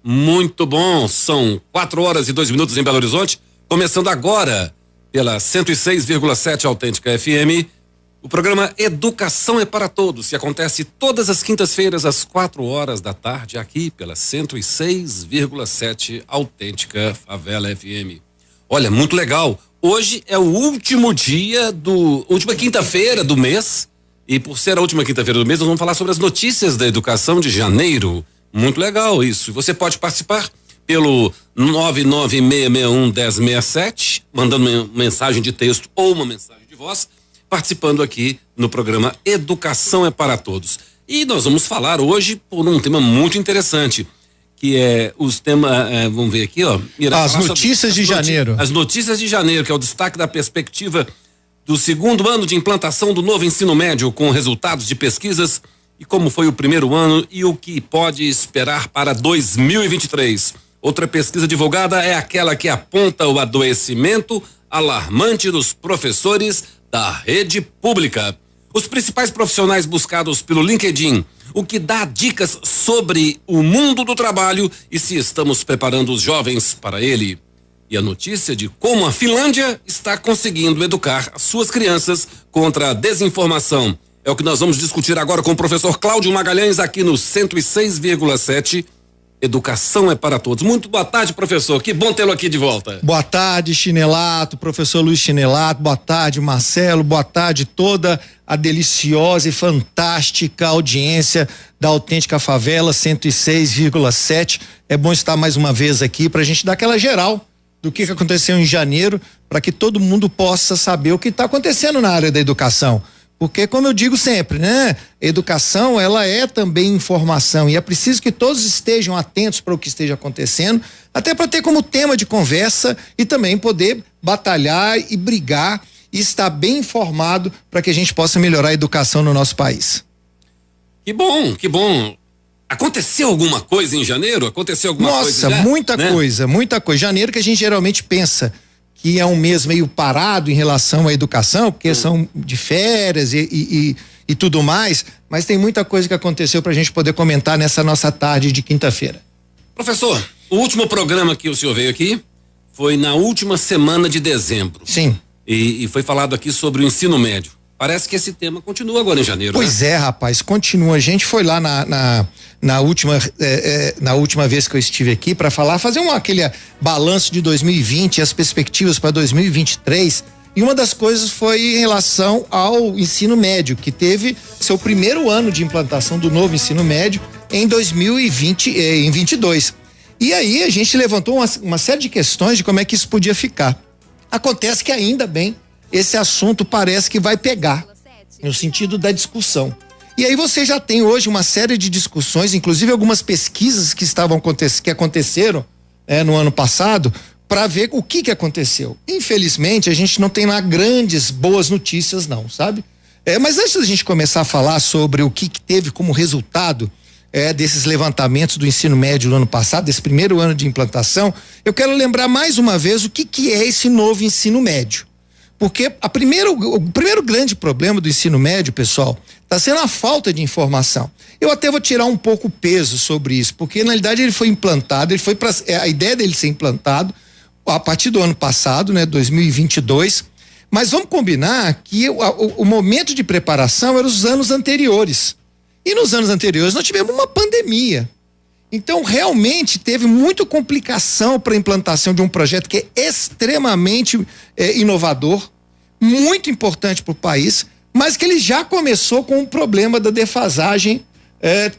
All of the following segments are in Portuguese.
Muito bom, são 4h02 em Belo Horizonte, começando agora pela 106,7 Autêntica FM, o programa Educação é para Todos, que acontece todas as quintas-feiras às 4h, aqui pela 106,7 Autêntica Favela FM. Olha, muito legal, hoje é o última quinta-feira do mês, e por ser a última quinta-feira do mês, nós vamos falar sobre as notícias da educação de janeiro. Muito legal isso. Você pode participar pelo 996611067, mandando uma mensagem de texto ou uma mensagem de voz, participando aqui no programa Educação é para Todos. E nós vamos falar hoje por um tema muito interessante, que é os temas, vamos ver aqui, ó. As notícias de janeiro. As notícias de janeiro, que é o destaque da perspectiva do segundo ano de implantação do novo ensino médio, com resultados de pesquisas e como foi o primeiro ano e o que pode esperar para 2023. Outra pesquisa divulgada é aquela que aponta o adoecimento alarmante dos professores da rede pública. Os principais profissionais buscados pelo LinkedIn, o que dá dicas sobre o mundo do trabalho e se estamos preparando os jovens para ele. E a notícia de como a Finlândia está conseguindo educar as suas crianças contra a desinformação. É o que nós vamos discutir agora com o professor Cláudio Magalhães aqui no 106,7. Educação é para Todos. Muito boa tarde, professor. Que bom tê-lo aqui de volta. Boa tarde, Chinelato, professor Luiz Chinelato. Boa tarde, Marcelo. Boa tarde, toda a deliciosa e fantástica audiência da Autêntica Favela 106,7. É bom estar mais uma vez aqui pra gente dar aquela geral do que aconteceu em janeiro, para que todo mundo possa saber o que está acontecendo na área da educação. Porque, como eu digo sempre, né? Educação, ela é também informação e é preciso que todos estejam atentos para o que esteja acontecendo, até para ter como tema de conversa e também poder batalhar e brigar e estar bem informado para que a gente possa melhorar a educação no nosso país. Que bom, que bom. Aconteceu alguma coisa em janeiro? Aconteceu alguma coisa? Nossa, muita coisa. Janeiro, que a gente geralmente pensa que é um mês meio parado em relação à educação, porque são de férias e tudo mais, mas tem muita coisa que aconteceu pra gente poder comentar nessa nossa tarde de quinta-feira. Professor, o último programa que o senhor veio aqui foi na última semana de dezembro. Sim. E foi falado aqui sobre o ensino médio. Parece que esse tema continua agora em janeiro. Pois é, rapaz, continua. A gente foi lá na última vez que eu estive aqui para fazer aquele balanço de 2020 e as perspectivas para 2023. E uma das coisas foi em relação ao ensino médio, que teve seu primeiro ano de implantação do novo ensino médio em 2022. E aí a gente levantou uma série de questões de como é que isso podia ficar. Acontece que ainda bem, esse assunto parece que vai pegar no sentido da discussão. E aí você já tem hoje uma série de discussões, inclusive algumas pesquisas que aconteceram no ano passado, para ver o que aconteceu. Infelizmente, a gente não tem lá grandes boas notícias não, sabe? Mas antes da gente começar a falar sobre o que teve como resultado desses levantamentos do ensino médio no ano passado, desse primeiro ano de implantação, eu quero lembrar mais uma vez o que é esse novo ensino médio. Porque o primeiro grande problema do ensino médio, pessoal, está sendo a falta de informação. Eu até vou tirar um pouco o peso sobre isso, porque na realidade ele foi implantado, a ideia dele ser implantado a partir do ano passado, 2022, mas vamos combinar que o momento de preparação era os anos anteriores. E nos anos anteriores nós tivemos uma pandemia. Então, realmente teve muita complicação para a implantação de um projeto que é extremamente inovador, muito importante para o país, mas que ele já começou com o problema da defasagem,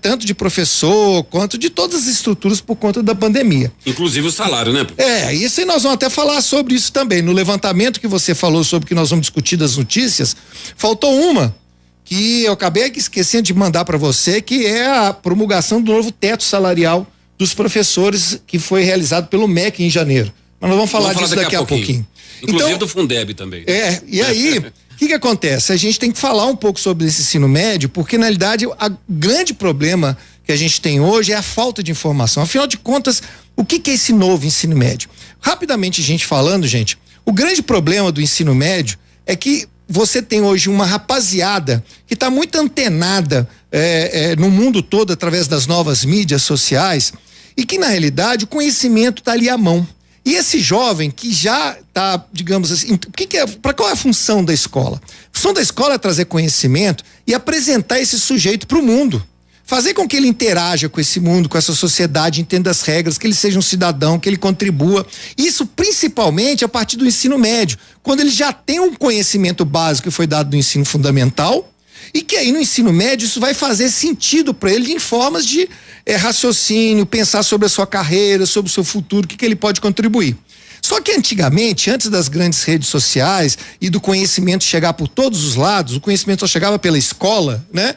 tanto de professor quanto de todas as estruturas por conta da pandemia. Inclusive o salário, né? Isso aí nós vamos até falar sobre isso também. No levantamento que você falou sobre que nós vamos discutir das notícias, faltou uma que eu acabei esquecendo de mandar para você, que é a promulgação do novo teto salarial dos professores, que foi realizado pelo MEC em janeiro. Mas nós vamos falar disso daqui a pouquinho. Inclusive então, do Fundeb também. E aí, o que acontece? A gente tem que falar um pouco sobre esse ensino médio, porque na realidade o grande problema que a gente tem hoje é a falta de informação. Afinal de contas, o que é esse novo ensino médio? Rapidamente, gente, o grande problema do ensino médio é que você tem hoje uma rapaziada que está muito antenada no mundo todo através das novas mídias sociais e que na realidade o conhecimento está ali à mão. E esse jovem que já está, digamos assim, para qual é a função da escola? A função da escola é trazer conhecimento e apresentar esse sujeito para o mundo. Fazer com que ele interaja com esse mundo, com essa sociedade, entenda as regras, que ele seja um cidadão, que ele contribua. Isso principalmente a partir do ensino médio, quando ele já tem um conhecimento básico que foi dado no ensino fundamental, e que aí no ensino médio isso vai fazer sentido para ele em formas de raciocínio, pensar sobre a sua carreira, sobre o seu futuro, o que ele pode contribuir. Só que antigamente, antes das grandes redes sociais e do conhecimento chegar por todos os lados, o conhecimento só chegava pela escola, né?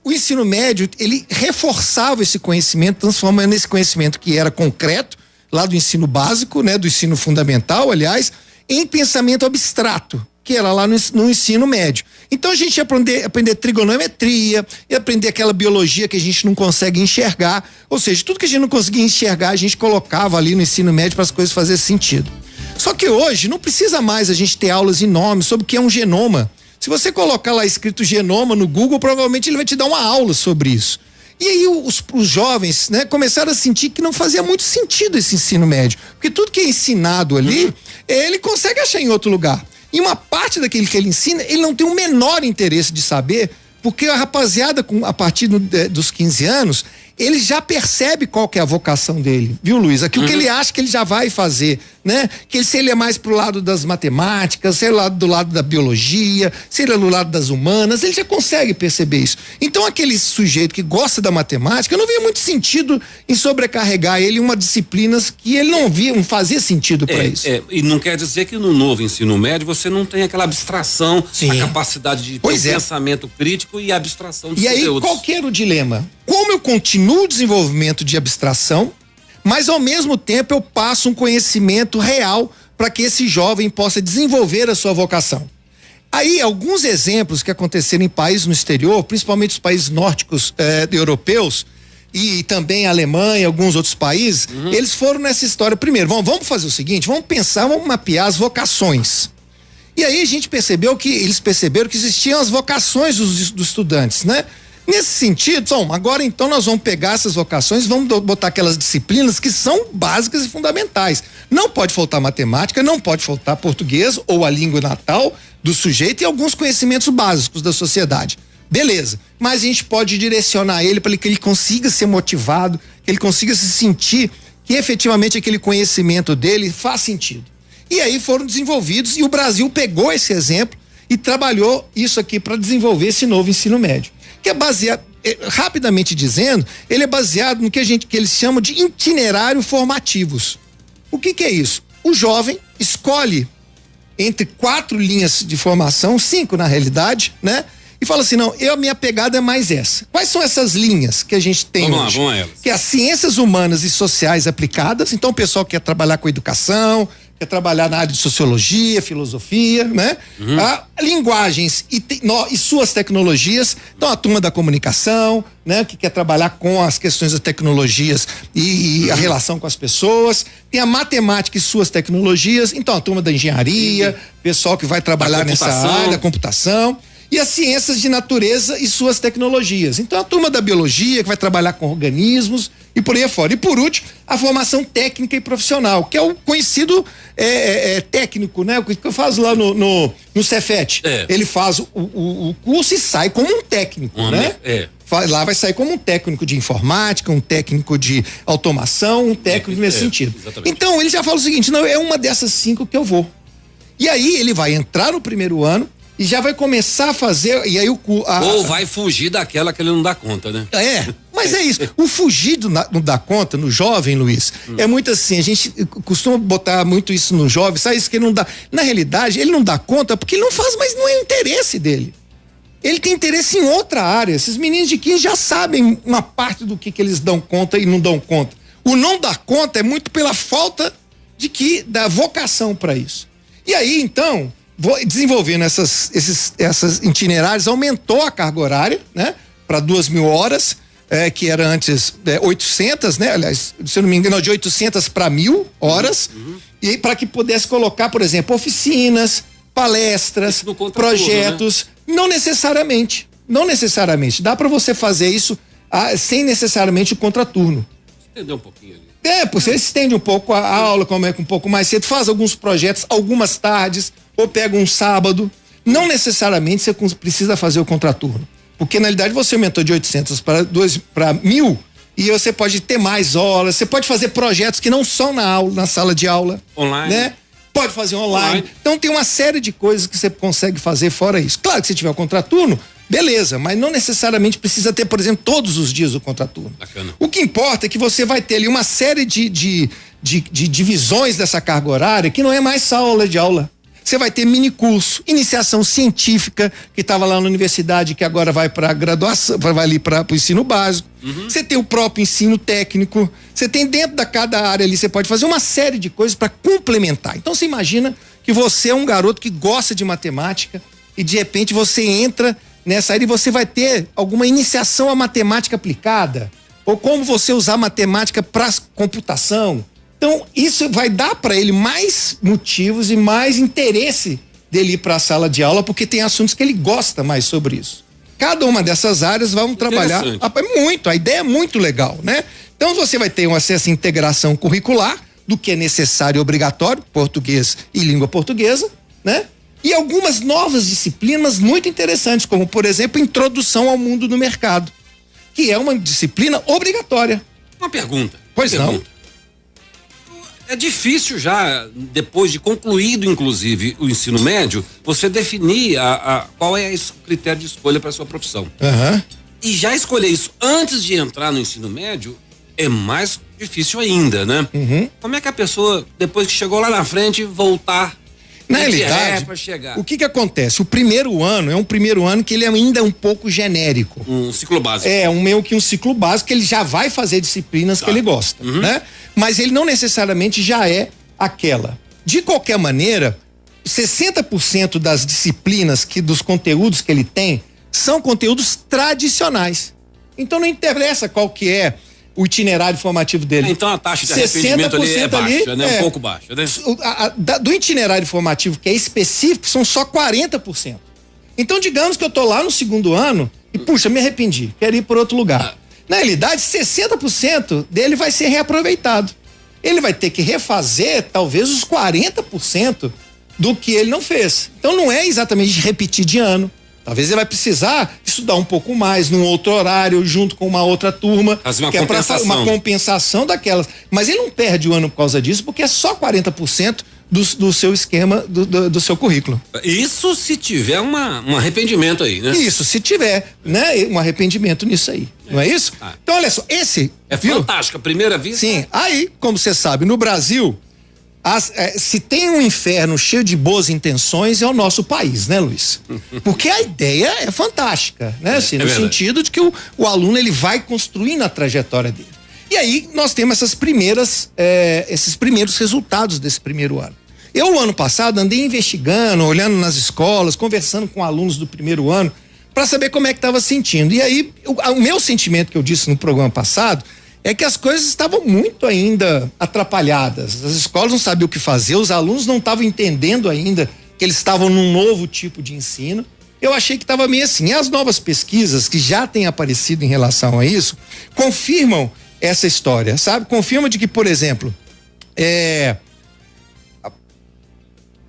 O ensino médio, ele reforçava esse conhecimento, transformando esse conhecimento que era concreto, lá do ensino básico, né? Do ensino fundamental, aliás, em pensamento abstrato, que era lá no ensino médio. Então a gente ia aprender trigonometria, ia aprender aquela biologia que a gente não consegue enxergar, ou seja, tudo que a gente não conseguia enxergar, a gente colocava ali no ensino médio para as coisas fazerem sentido. Só que hoje não precisa mais a gente ter aulas enormes sobre o que é um genoma. Se você colocar lá escrito genoma no Google, provavelmente ele vai te dar uma aula sobre isso. E aí os jovens, né, começaram a sentir que não fazia muito sentido esse ensino médio, porque tudo que é ensinado ali, ele consegue achar em outro lugar. E uma parte daquilo que ele ensina, ele não tem o menor interesse de saber, porque a rapaziada, a partir dos 15 anos, ele já percebe qual que é a vocação dele, viu, Luiz? Aquilo que ele acha que ele já vai fazer, né? Que se ele é mais pro lado das matemáticas, se ele é do lado da biologia, se ele é do lado das humanas, ele já consegue perceber isso. Então aquele sujeito que gosta da matemática, eu não via muito sentido em sobrecarregar ele em uma disciplina que ele não fazia sentido para isso. E não quer dizer que no novo ensino médio você não tem aquela abstração, a capacidade de ter pensamento crítico e abstração dos conteúdos. E aí, qual que era o dilema? Como eu continuo o desenvolvimento de abstração, mas ao mesmo tempo eu passo um conhecimento real para que esse jovem possa desenvolver a sua vocação. Aí, alguns exemplos que aconteceram em países no exterior, principalmente os países nórdicos europeus, e também a Alemanha, alguns outros países, eles foram nessa história. Primeiro, vamos fazer o seguinte, vamos mapear as vocações. E aí eles perceberam que existiam as vocações dos estudantes, né? Nesse sentido, agora então nós vamos pegar essas vocações, vamos botar aquelas disciplinas que são básicas e fundamentais. Não pode faltar matemática, não pode faltar português ou a língua natal do sujeito e alguns conhecimentos básicos da sociedade. Beleza, mas a gente pode direcionar ele para que ele consiga ser motivado, que ele consiga se sentir que efetivamente aquele conhecimento dele faz sentido. E aí foram desenvolvidos e o Brasil pegou esse exemplo e trabalhou isso aqui para desenvolver esse novo ensino médio. Que é baseado, rapidamente dizendo, ele é baseado no que eles chamam de itinerário formativos. O que é isso? O jovem escolhe entre 4 linhas de formação, 5 na realidade, né? E fala assim, não, a minha pegada é mais essa. Quais são essas linhas que a gente tem hoje? Vamos a elas. Que é as ciências humanas e sociais aplicadas, então o pessoal quer trabalhar com educação, quer trabalhar na área de sociologia, filosofia, né? Linguagens e suas tecnologias, então a turma da comunicação, né? Que quer trabalhar com as questões das tecnologias e a relação com as pessoas, tem a matemática e suas tecnologias, então a turma da engenharia, pessoal que vai trabalhar nessa área da computação, e as ciências de natureza e suas tecnologias. Então a turma da biologia que vai trabalhar com organismos e por aí afora. E por último, a formação técnica e profissional, que é o conhecido técnico, né? O que eu faço lá no Cefet. Ele faz o curso e sai como um técnico, né? Lá vai sair como um técnico de informática, um técnico de automação, um técnico nesse sentido. Exatamente. Então ele já fala o seguinte, não, é uma dessas 5 que eu vou. E aí ele vai entrar no primeiro ano e já vai começar a fazer, e aí ou vai fugir daquela que ele não dá conta, né? Mas é isso, o fugir não dá conta no jovem, Luiz, é muito assim, a gente costuma botar muito isso no jovem, sabe isso que ele não dá, na realidade ele não dá conta porque ele não faz, mas não é o interesse dele. Ele tem interesse em outra área, esses meninos de 15 já sabem uma parte do que eles dão conta e não dão conta. O não dar conta é muito pela falta da vocação para isso. E aí, então, desenvolvendo esses itinerários, aumentou a carga horária, né? Para 2.000 horas, que era antes 800, né? Aliás, se eu não me engano, de 800 para 1.000 horas, e para que pudesse colocar, por exemplo, oficinas, palestras, projetos, né? Não necessariamente, dá para você fazer isso sem necessariamente o contraturno. Entendeu um pouquinho ali. Você estende um pouco a aula, começa um pouco mais cedo, faz alguns projetos, algumas tardes, ou pega um sábado. Não necessariamente você precisa fazer o contraturno. Porque, na realidade, você aumentou de 800 para 1.000 e você pode ter mais horas, você pode fazer projetos que não são na sala de aula. Online. Né? Pode fazer online. Então, tem uma série de coisas que você consegue fazer fora isso. Claro que se tiver o contraturno, beleza, mas não necessariamente precisa ter, por exemplo, todos os dias o contraturno. Bacana. O que importa é que você vai ter ali uma série de divisões dessa carga horária que não é mais sala de aula. Você vai ter mini curso, iniciação científica, que estava lá na universidade, que agora vai para graduação, vai ali para o ensino básico. Você tem o próprio ensino técnico. Você tem dentro da cada área ali, você pode fazer uma série de coisas para complementar. Então você imagina que você é um garoto que gosta de matemática e de repente você entra nessa área e você vai ter alguma iniciação à matemática aplicada, ou como você usar matemática para computação. Então, isso vai dar para ele mais motivos e mais interesse dele ir para a sala de aula, porque tem assuntos que ele gosta mais sobre isso. Cada uma dessas áreas vamos trabalhar. A ideia é muito legal, né? Então, você vai ter essa integração curricular do que é necessário e obrigatório, português e língua portuguesa, né? E algumas novas disciplinas muito interessantes, como, por exemplo, Introdução ao Mundo do Mercado, que é uma disciplina obrigatória. Uma pergunta. Pois não. É difícil já, depois de concluído, inclusive, o ensino médio, você definir qual é o critério de escolha para sua profissão. E já escolher isso antes de entrar no ensino médio é mais difícil ainda, né? Como é que a pessoa, depois que chegou lá na frente, voltar na realidade, para chegar? O que acontece? O primeiro ano é um primeiro ano que ele ainda é um pouco genérico. Um ciclo básico. Meio que um ciclo básico, que ele já vai fazer disciplinas que ele gosta, né? Mas ele não necessariamente já é aquela. De qualquer maneira, 60% das disciplinas dos conteúdos que ele tem são conteúdos tradicionais. Então não interessa qual que é o itinerário formativo dele. Então a taxa de arrependimento ali é baixa, né? Um pouco baixa, né? Do itinerário formativo que é específico, são só 40%. Então, digamos que eu tô lá no segundo ano e, puxa, me arrependi, quero ir por outro lugar. Na realidade, 60% dele vai ser reaproveitado. Ele vai ter que refazer, talvez, os 40% do que ele não fez. Então, não é exatamente repetir de ano. Talvez ele vai precisar estudar um pouco mais, num outro horário, junto com uma outra turma. Fazer uma que compensação. É uma compensação daquelas. Mas ele não perde o ano por causa disso, porque é só 40% do seu esquema, do seu currículo. Isso se tiver um arrependimento aí, né? Isso, se tiver, né? Um arrependimento nisso aí. Não é isso? Então, olha só, esse... É fantástico, a primeira vista. Sim, aí, como você sabe, no Brasil, se tem um inferno cheio de boas intenções, é o nosso país, né, Luiz? Porque a ideia é fantástica, né? Assim, no sentido de que o aluno, ele vai construindo a trajetória dele. E aí, nós temos esses primeiros resultados desse primeiro ano. Eu, o ano passado, andei investigando, olhando nas escolas, conversando com alunos do primeiro ano, para saber como é que estava sentindo. E aí, o meu sentimento que eu disse no programa passado é que as coisas estavam muito ainda atrapalhadas. As escolas não sabiam o que fazer, os alunos não estavam entendendo ainda que eles estavam num novo tipo de ensino. Eu achei que estava meio assim. E as novas pesquisas que já têm aparecido em relação a isso confirmam essa história, sabe? Confirma de que, por exemplo,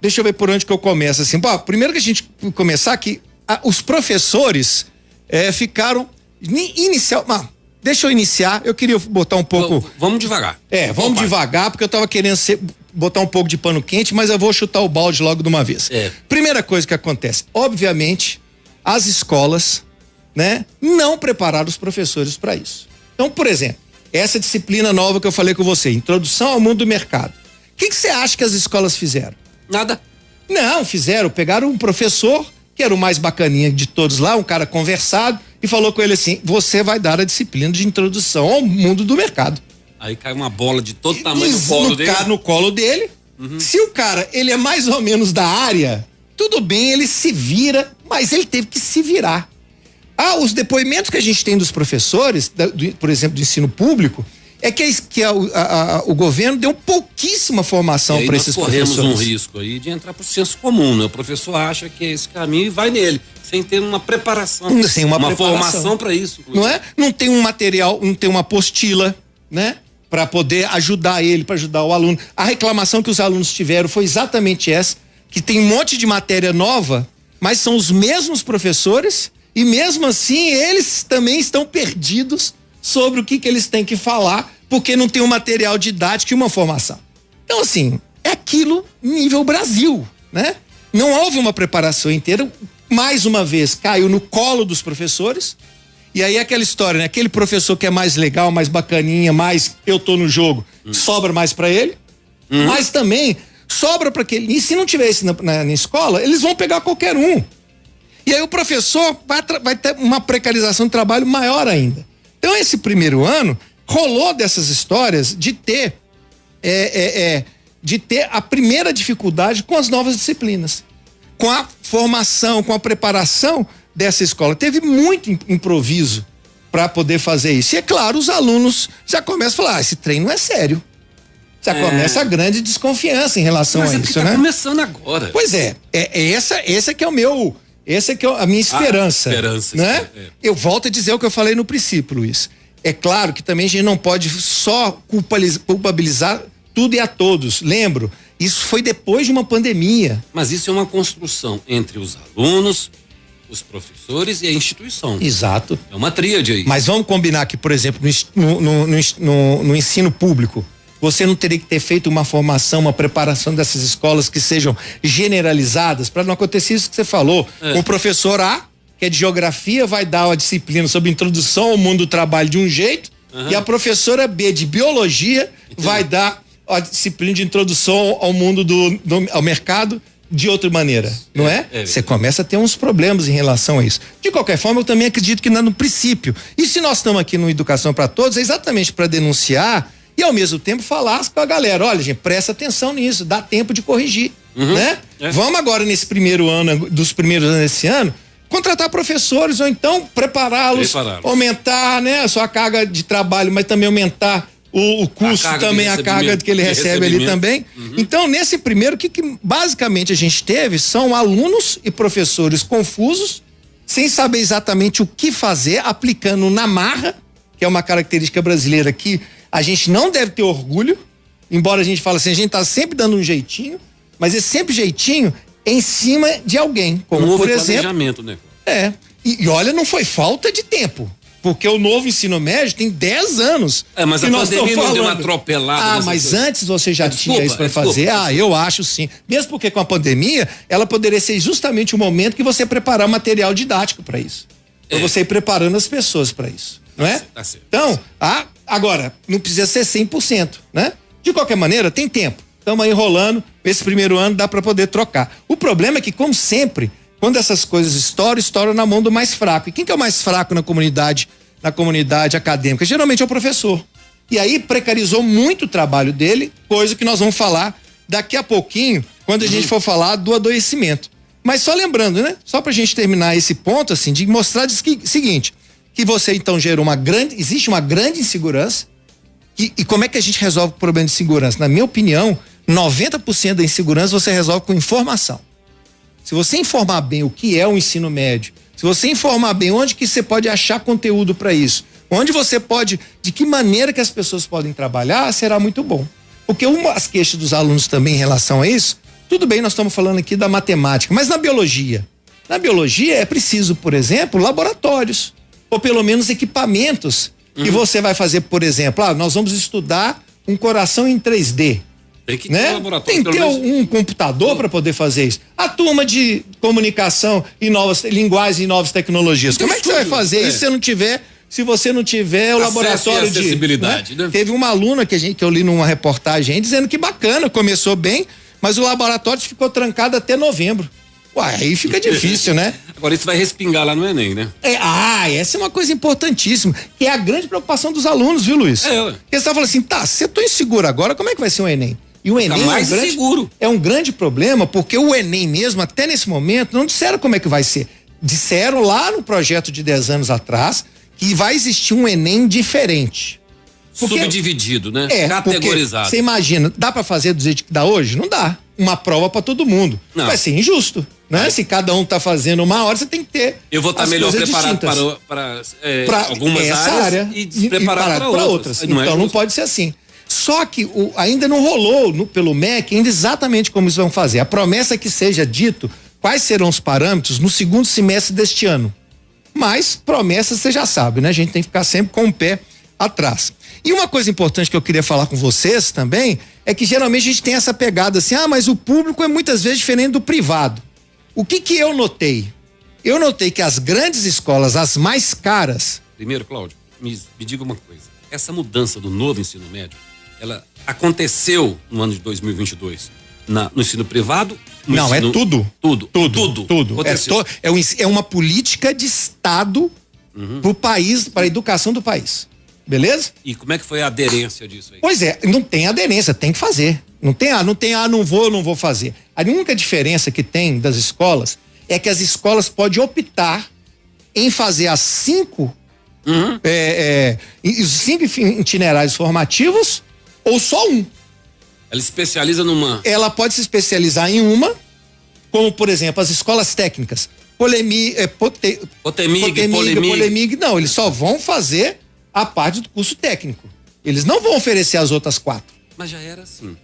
deixa eu ver por onde que eu começo, assim. Bom, primeiro que a gente começar aqui, os professores ficaram deixa eu iniciar, eu queria botar um pouco... Vamos devagar. Vamos devagar, porque eu tava querendo botar um pouco de pano quente, mas eu vou chutar o balde logo de uma vez. Primeira coisa que acontece, obviamente, as escolas, né, não prepararam os professores para isso. Então, por exemplo, essa disciplina nova que eu falei com você, Introdução ao Mundo do Mercado. O que você acha que as escolas fizeram? Nada. Não, pegaram um professor, que era o mais bacaninha de todos lá, um cara conversado, e falou com ele assim: você vai dar a disciplina de Introdução ao Mundo do Mercado. Aí cai uma bola de todo tamanho no colo dele. No colo dele. Se o cara, ele é mais ou menos da área, tudo bem, ele se vira, mas ele teve que se virar. Os depoimentos que a gente tem dos professores, por exemplo, do ensino público, é que o governo deu pouquíssima formação para esses professores. Nós corremos um risco aí de entrar pro senso comum, né? O professor acha que é esse caminho e vai nele, sem ter uma preparação. Sem uma formação para isso. Inclusive. Não é? Não tem um material, não tem uma apostila, né? para poder ajudar ele, para ajudar o aluno. A reclamação que os alunos tiveram foi exatamente essa, que tem um monte de matéria nova, mas são os mesmos professores e mesmo assim eles também estão perdidos sobre o que eles têm que falar, porque não tem um material didático e uma formação. Então, assim, é aquilo nível Brasil, né? Não houve uma preparação inteira, mais uma vez caiu no colo dos professores. E aí aquela história, né? Aquele professor que é mais legal, mais bacaninha, mais eu tô no jogo, sobra mais para ele, mas também sobra para aquele. E se não tiver esse na escola, eles vão pegar qualquer um. E aí o professor vai ter uma precarização de trabalho maior ainda. Então esse primeiro ano rolou dessas histórias de ter a primeira dificuldade com as novas disciplinas, com a formação, com a preparação dessa escola. Teve muito improviso para poder fazer isso. E é claro, os alunos já começam a falar, esse trem não é sério. Já começa a grande desconfiança em relação a isso, tá né? Começando agora. Pois é, essa que é o meu, essa que é a minha esperança, né? Eu volto a dizer o que eu falei no princípio, Luiz. É claro que também a gente não pode só culpabilizar tudo e a todos. Lembro, isso foi depois de uma pandemia. Mas isso é uma construção entre os alunos, os professores e a instituição. Exato. É uma tríade aí. Mas vamos combinar que, por exemplo, no ensino público, você não teria que ter feito uma formação, uma preparação dessas escolas que sejam generalizadas, para não acontecer isso que você falou. O professor A, que é de geografia, vai dar uma disciplina sobre introdução ao mundo do trabalho de um jeito, e a professora B, de biologia, vai dar a disciplina de introdução ao mundo ao mercado de outra maneira, não é? Você começa a ter uns problemas em relação a isso. De qualquer forma, eu também acredito que no princípio, e se nós estamos aqui no Educação para Todos, é exatamente para denunciar e ao mesmo tempo falar com a galera, olha gente, presta atenção nisso, dá tempo de corrigir, né? Vamos agora nesse primeiro ano, dos primeiros anos desse ano, contratar professores ou então prepará-los, aumentar, né, a sua carga de trabalho, mas também aumentar o custo também, a carga que ele recebe ali também. Então, nesse primeiro, o que basicamente a gente teve são alunos e professores confusos, sem saber exatamente o que fazer, aplicando na marra, que é uma característica brasileira que a gente não deve ter orgulho, embora a gente fale assim, a gente tá sempre dando um jeitinho, mas esse sempre jeitinho é em cima de alguém, como por exemplo. Né? E olha, não foi falta de tempo. Porque o novo ensino médio tem 10 anos. Mas a pandemia não deu uma atropelada. Mas antes você já tinha isso para fazer? Eu acho sim. Mesmo porque com a pandemia, ela poderia ser justamente o momento que você preparar material didático para isso. Pra você ir preparando as pessoas para isso. Não é? Tá certo. Então, agora, não precisa ser 100%, né? De qualquer maneira, tem tempo. Estamos aí enrolando. Esse primeiro ano dá para poder trocar. O problema é que, como sempre, quando essas coisas estouram na mão do mais fraco. E quem que é o mais fraco na comunidade acadêmica? Geralmente é o professor. E aí precarizou muito o trabalho dele, coisa que nós vamos falar daqui a pouquinho, quando a gente for falar do adoecimento. Mas só lembrando, né? Só pra gente terminar esse ponto, assim, de mostrar o seguinte, que você então gerou existe uma grande insegurança, e como é que a gente resolve o problema de segurança? Na minha opinião, 90% da insegurança você resolve com informação. Se você informar bem o que é o ensino médio, se você informar bem onde que você pode achar conteúdo para isso, onde você pode, de que maneira que as pessoas podem trabalhar, será muito bom. Porque as queixas dos alunos também em relação a isso, tudo bem, nós estamos falando aqui da matemática, mas na biologia é preciso, por exemplo, laboratórios, ou pelo menos equipamentos que você vai fazer, por exemplo, nós vamos estudar um coração em 3D. Tem que ter um laboratório. Tem que ter um computador para poder fazer isso. A turma de comunicação e novas linguagens e novas tecnologias. Como é que você vai fazer isso se você não tiver o laboratório de acessibilidade, né? Teve uma aluna que eu li numa reportagem dizendo que bacana, começou bem, mas o laboratório ficou trancado até novembro. Aí fica difícil, né? Agora isso vai respingar lá no Enem, né? Essa é uma coisa importantíssima, que é a grande preocupação dos alunos, viu, Luiz? Porque você tá falando assim, se eu tô inseguro agora, como é que vai ser o Enem? E o Enem é um grande problema, porque o Enem mesmo, até nesse momento, não disseram como é que vai ser. Disseram lá no projeto de 10 anos atrás que vai existir um Enem diferente. Subdividido, né? Categorizado. Você imagina, dá para fazer do jeito que dá hoje? Não dá. Uma prova para todo mundo. Não. Vai ser injusto, né? Se cada um tá fazendo uma hora, você tem que ter. Eu vou estar melhor preparado para algumas áreas e despreparado para outras. Então não pode ser assim. Só que ainda não rolou pelo MEC ainda exatamente como eles vão fazer. A promessa é que seja dito quais serão os parâmetros no segundo semestre deste ano. Mas promessas você já sabe, né? A gente tem que ficar sempre com o pé atrás. E uma coisa importante que eu queria falar com vocês também é que geralmente a gente tem essa pegada assim, mas o público é muitas vezes diferente do privado. O que eu notei? Eu notei que as grandes escolas, as mais caras... Primeiro, Cláudio, me diga uma coisa. Essa mudança do novo ensino médio, ela aconteceu no ano de 2022 no ensino privado? Não, é tudo. Tudo. É uma política de Estado pro país, para a educação do país. Beleza? E como é que foi a aderência disso aí? Pois é, não tem aderência, tem que fazer. Não vou fazer. A única diferença que tem das escolas é que as escolas podem optar em fazer os 5 itinerários formativos ou só um. Ela especializa numa. Ela pode se especializar em uma, como por exemplo as escolas técnicas. Polemig, não, eles só vão fazer a parte do curso técnico. Eles não vão oferecer as outras 4. Mas já era assim.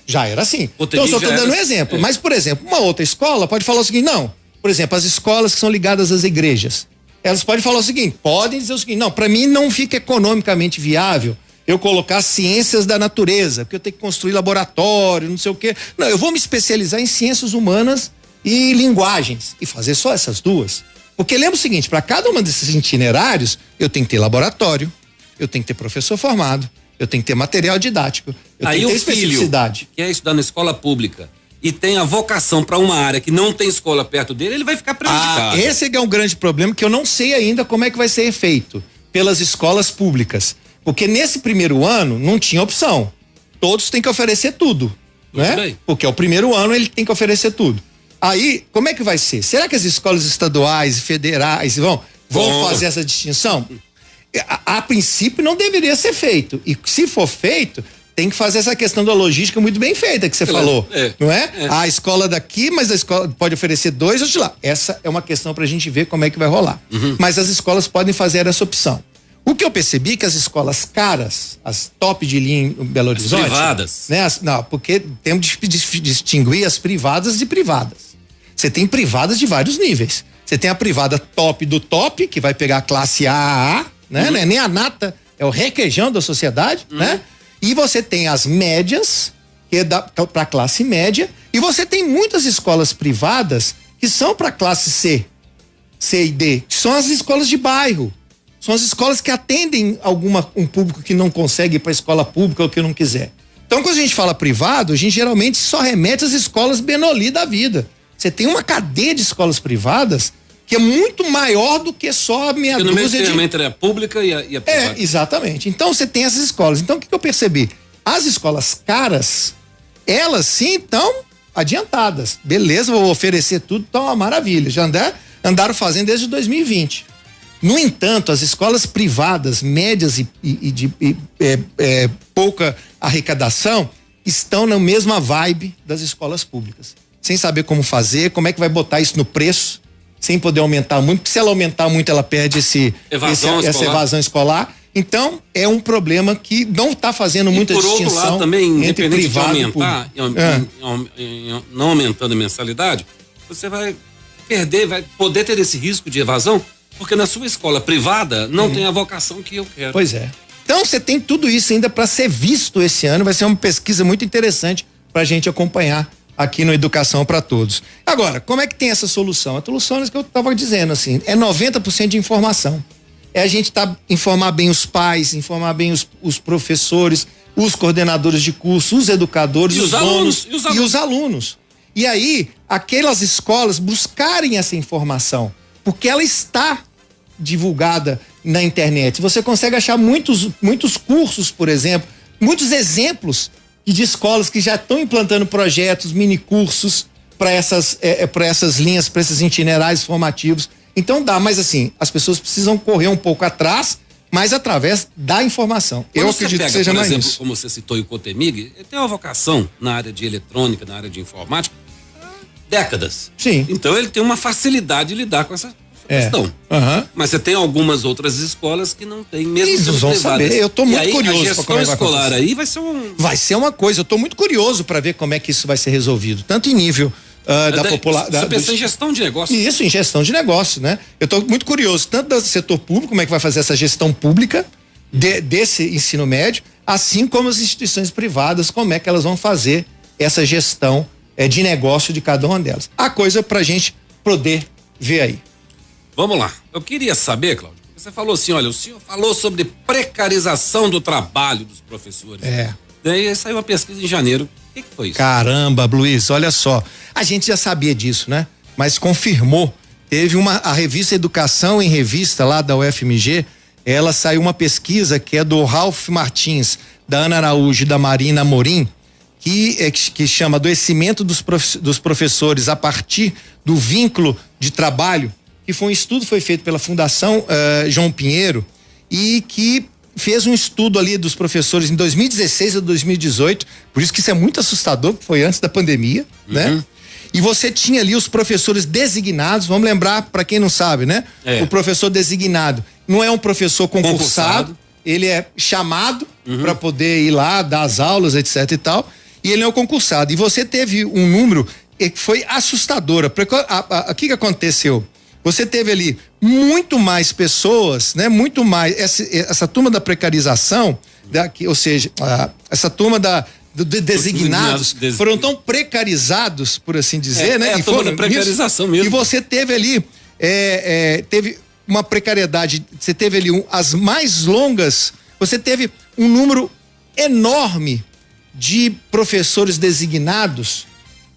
Já era assim. Então eu só estou dando um exemplo. Mas, por exemplo, uma outra escola pode falar o seguinte, não, por exemplo, as escolas que são ligadas às igrejas, elas podem falar o seguinte, podem dizer o seguinte, não, para mim não fica economicamente viável eu colocar ciências da natureza, porque eu tenho que construir laboratório, não sei o quê. Não, eu vou me especializar em ciências humanas e linguagens e fazer só essas 2. Porque lembra o seguinte, para cada uma desses itinerários, eu tenho que ter laboratório, eu tenho que ter professor formado, eu tenho que ter material didático, eu tenho que ter especificidade. Que é estudar na escola pública e tem a vocação para uma área que não tem escola perto dele, ele vai ficar prejudicado. Esse é um grande problema que eu não sei ainda como é que vai ser feito pelas escolas públicas. Porque nesse primeiro ano não tinha opção. Todos têm que oferecer tudo, né? Porque é o primeiro ano, ele tem que oferecer tudo. Aí, como é que vai ser? Será que as escolas estaduais e federais vão fazer essa distinção? A princípio não deveria ser feito. E se for feito, tem que fazer essa questão da logística muito bem feita que você falou, não é? A escola daqui, mas a escola pode oferecer 2 ou de lá. Essa é uma questão pra gente ver como é que vai rolar. Mas as escolas podem fazer essa opção. O que eu percebi é que as escolas caras, as top de linha em Belo Horizonte... As privadas. Né? Não, porque temos que distinguir as privadas de privadas. Você tem privadas de vários níveis. Você tem a privada top do top, que vai pegar a classe AAA, né? Não é nem a nata, é o requeijão da sociedade, né? E você tem as médias, que é para classe média, e você tem muitas escolas privadas que são para classe C e D, que são as escolas de bairro. São as escolas que atendem um público que não consegue ir para a escola pública ou que não quiser. Então, quando a gente fala privado, a gente geralmente só remete às escolas Benoli da vida. Você tem uma cadeia de escolas privadas que é muito maior do que só a meia dúzia de... entre a pública e a privada. Exatamente. Então, você tem essas escolas. Então, o que eu percebi? As escolas caras, elas sim estão adiantadas. Beleza, vou oferecer tudo, tá uma maravilha. Já andaram fazendo desde 2020. No entanto, as escolas privadas, médias e de pouca arrecadação, estão na mesma vibe das escolas públicas. Sem saber como fazer, como é que vai botar isso no preço, sem poder aumentar muito, porque se ela aumentar muito, ela perde essa evasão escolar. Então, é um problema que não está fazendo muita distinção. Por outro lado, também, entre privado de aumentar, não aumentando a mensalidade, você vai poder ter esse risco de evasão, porque na sua escola privada não tem a vocação que eu quero. Pois é. Então você tem tudo isso ainda para ser visto esse ano, vai ser uma pesquisa muito interessante para a gente acompanhar aqui no Educação para Todos. Agora, como é que tem essa solução? A solução é que eu estava dizendo assim, é 90% de informação. É a gente informar bem os pais, informar bem os professores, os coordenadores de curso, os educadores, os donos e os alunos. E aí, aquelas escolas buscarem essa informação, porque ela está divulgada na internet. Você consegue achar muitos cursos, por exemplo, muitos exemplos de escolas que já estão implantando projetos, mini cursos para essas linhas, para esses itinerários formativos. Então dá, mas assim, as pessoas precisam correr um pouco atrás, mas através da informação. Eu acredito que seja mais isso. Por exemplo, como você citou o Cotemig, ele tem uma vocação na área de eletrônica, na área de informática, há décadas. Sim. Então ele tem uma facilidade de lidar com essa Estão. Mas você tem algumas outras escolas que não tem, mesmo sendo privadas. Saber. Eu tô muito curioso. A gestão escolar aí vai ser Vai ser uma coisa, eu tô muito curioso para ver como é que isso vai ser resolvido, tanto em nível da população. Você pensa em gestão de negócio. Isso, em gestão de negócio, né? Eu tô muito curioso, tanto do setor público, como é que vai fazer essa gestão pública desse ensino médio, assim como as instituições privadas, como é que elas vão fazer essa gestão de negócio de cada uma delas. A coisa pra gente poder ver aí. Vamos lá. Eu queria saber, Cláudio, você falou assim, olha, o senhor falou sobre precarização do trabalho dos professores. Daí saiu uma pesquisa em janeiro. O que foi isso? Caramba, Luiz, olha só. A gente já sabia disso, né? Mas confirmou. Teve a revista Educação em Revista lá da UFMG, ela saiu uma pesquisa que é do Ralph Martins, da Ana Araújo e da Marina Morim, que chama Adoecimento dos Professores a partir do vínculo de trabalho, que foi um estudo que foi feito pela Fundação João Pinheiro e que fez um estudo ali dos professores em 2016 a 2018, por isso que isso é muito assustador, porque foi antes da pandemia, né? E você tinha ali os professores designados, vamos lembrar para quem não sabe, né? O professor designado não é um professor concursado. Ele é chamado para poder ir lá dar as aulas, etc e tal, e ele não é concursado. E você teve um número que foi assustador. O que aconteceu? Você teve ali muito mais pessoas, né? Muito mais essa turma da precarização, ou seja, essa turma designados foram tão precarizados, por assim dizer, né? E foram da precarização mesmo. E você teve ali teve uma precariedade, você teve ali as mais longas, você teve um número enorme de professores designados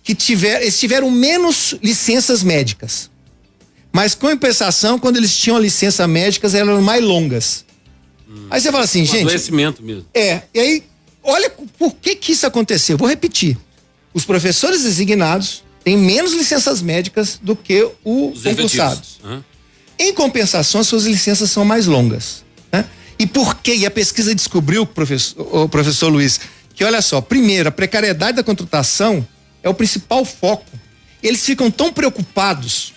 que eles tiveram menos licenças médicas. Mas, com compensação, quando eles tinham licença médicas, elas eram mais longas. Aí você fala assim, gente. Adoecimento mesmo. E aí, olha por que isso aconteceu. Vou repetir. Os professores designados têm menos licenças médicas do que os concursados. Em compensação, as suas licenças são mais longas. Né? E por quê? E a pesquisa descobriu, professor Luiz, que olha só, primeiro, a precariedade da contratação é o principal foco. Eles ficam tão preocupados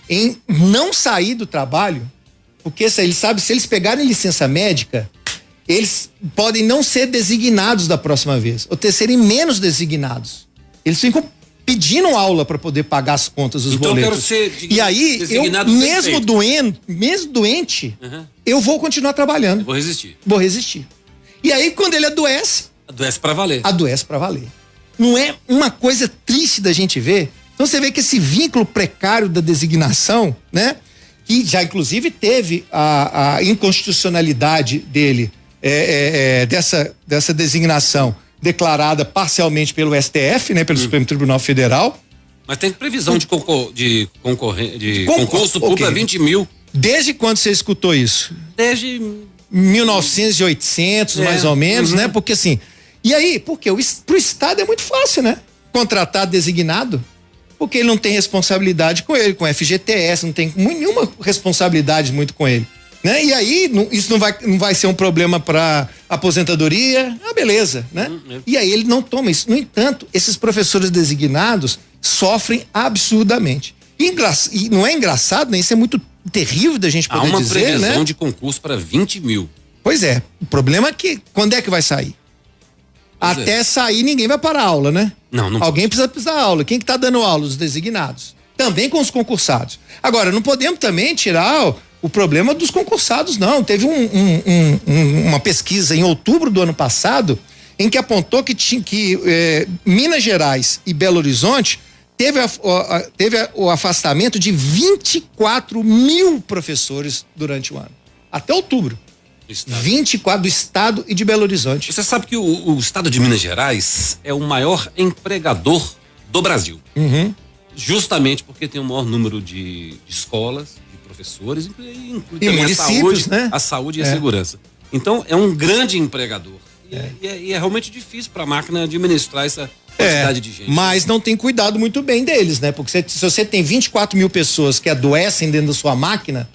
em não sair do trabalho, porque eles sabem, se eles pegarem licença médica, eles podem não ser designados da próxima vez, ou serem menos designados. Eles ficam pedindo aula para poder pagar as contas dos boletos. Eu quero ser e aí, mesmo doente, eu vou continuar trabalhando. Vou resistir. E aí, quando ele adoece pra valer. Adoece pra valer. Não é uma coisa triste da gente ver? Então você vê que esse vínculo precário da designação, né? Que já inclusive teve a inconstitucionalidade dele, dessa designação declarada parcialmente pelo STF, né? Pelo Supremo Tribunal Federal. Mas tem previsão de concurso público a 20 mil. Desde quando você escutou isso? Desde 1900, mais ou menos, né? Porque assim, e aí, porque pro Estado é muito fácil, né? Contratar designado, porque ele não tem responsabilidade com ele, com o FGTS, não tem nenhuma responsabilidade muito com ele, né? E aí, isso não vai ser um problema para aposentadoria, beleza, né? E aí ele não toma isso. No entanto, esses professores designados sofrem absurdamente. E não é engraçado, né? Isso é muito terrível da gente poder dizer, né? Há uma previsão de concurso para 20 mil. Pois é, o problema é que, quando é que vai sair? Até sair, ninguém vai para a aula, né? Não Alguém precisa dar aula. Quem que tá dando aula? Os designados. Também com os concursados. Agora, não podemos também tirar o problema dos concursados, não. Teve uma pesquisa em outubro do ano passado em que apontou que Minas Gerais e Belo Horizonte teve o afastamento de 24 mil professores durante o ano. Até outubro. 24 do estado e de Belo Horizonte. Você sabe que o estado de Minas Gerais é o maior empregador do Brasil. Justamente porque tem o maior número de escolas, de professores, inclui também municípios, a saúde e a segurança. Então, é um grande empregador. E é realmente difícil para a máquina administrar essa quantidade de gente. Mas não tem cuidado muito bem deles, né? Porque se você tem 24 mil pessoas que adoecem dentro da sua máquina,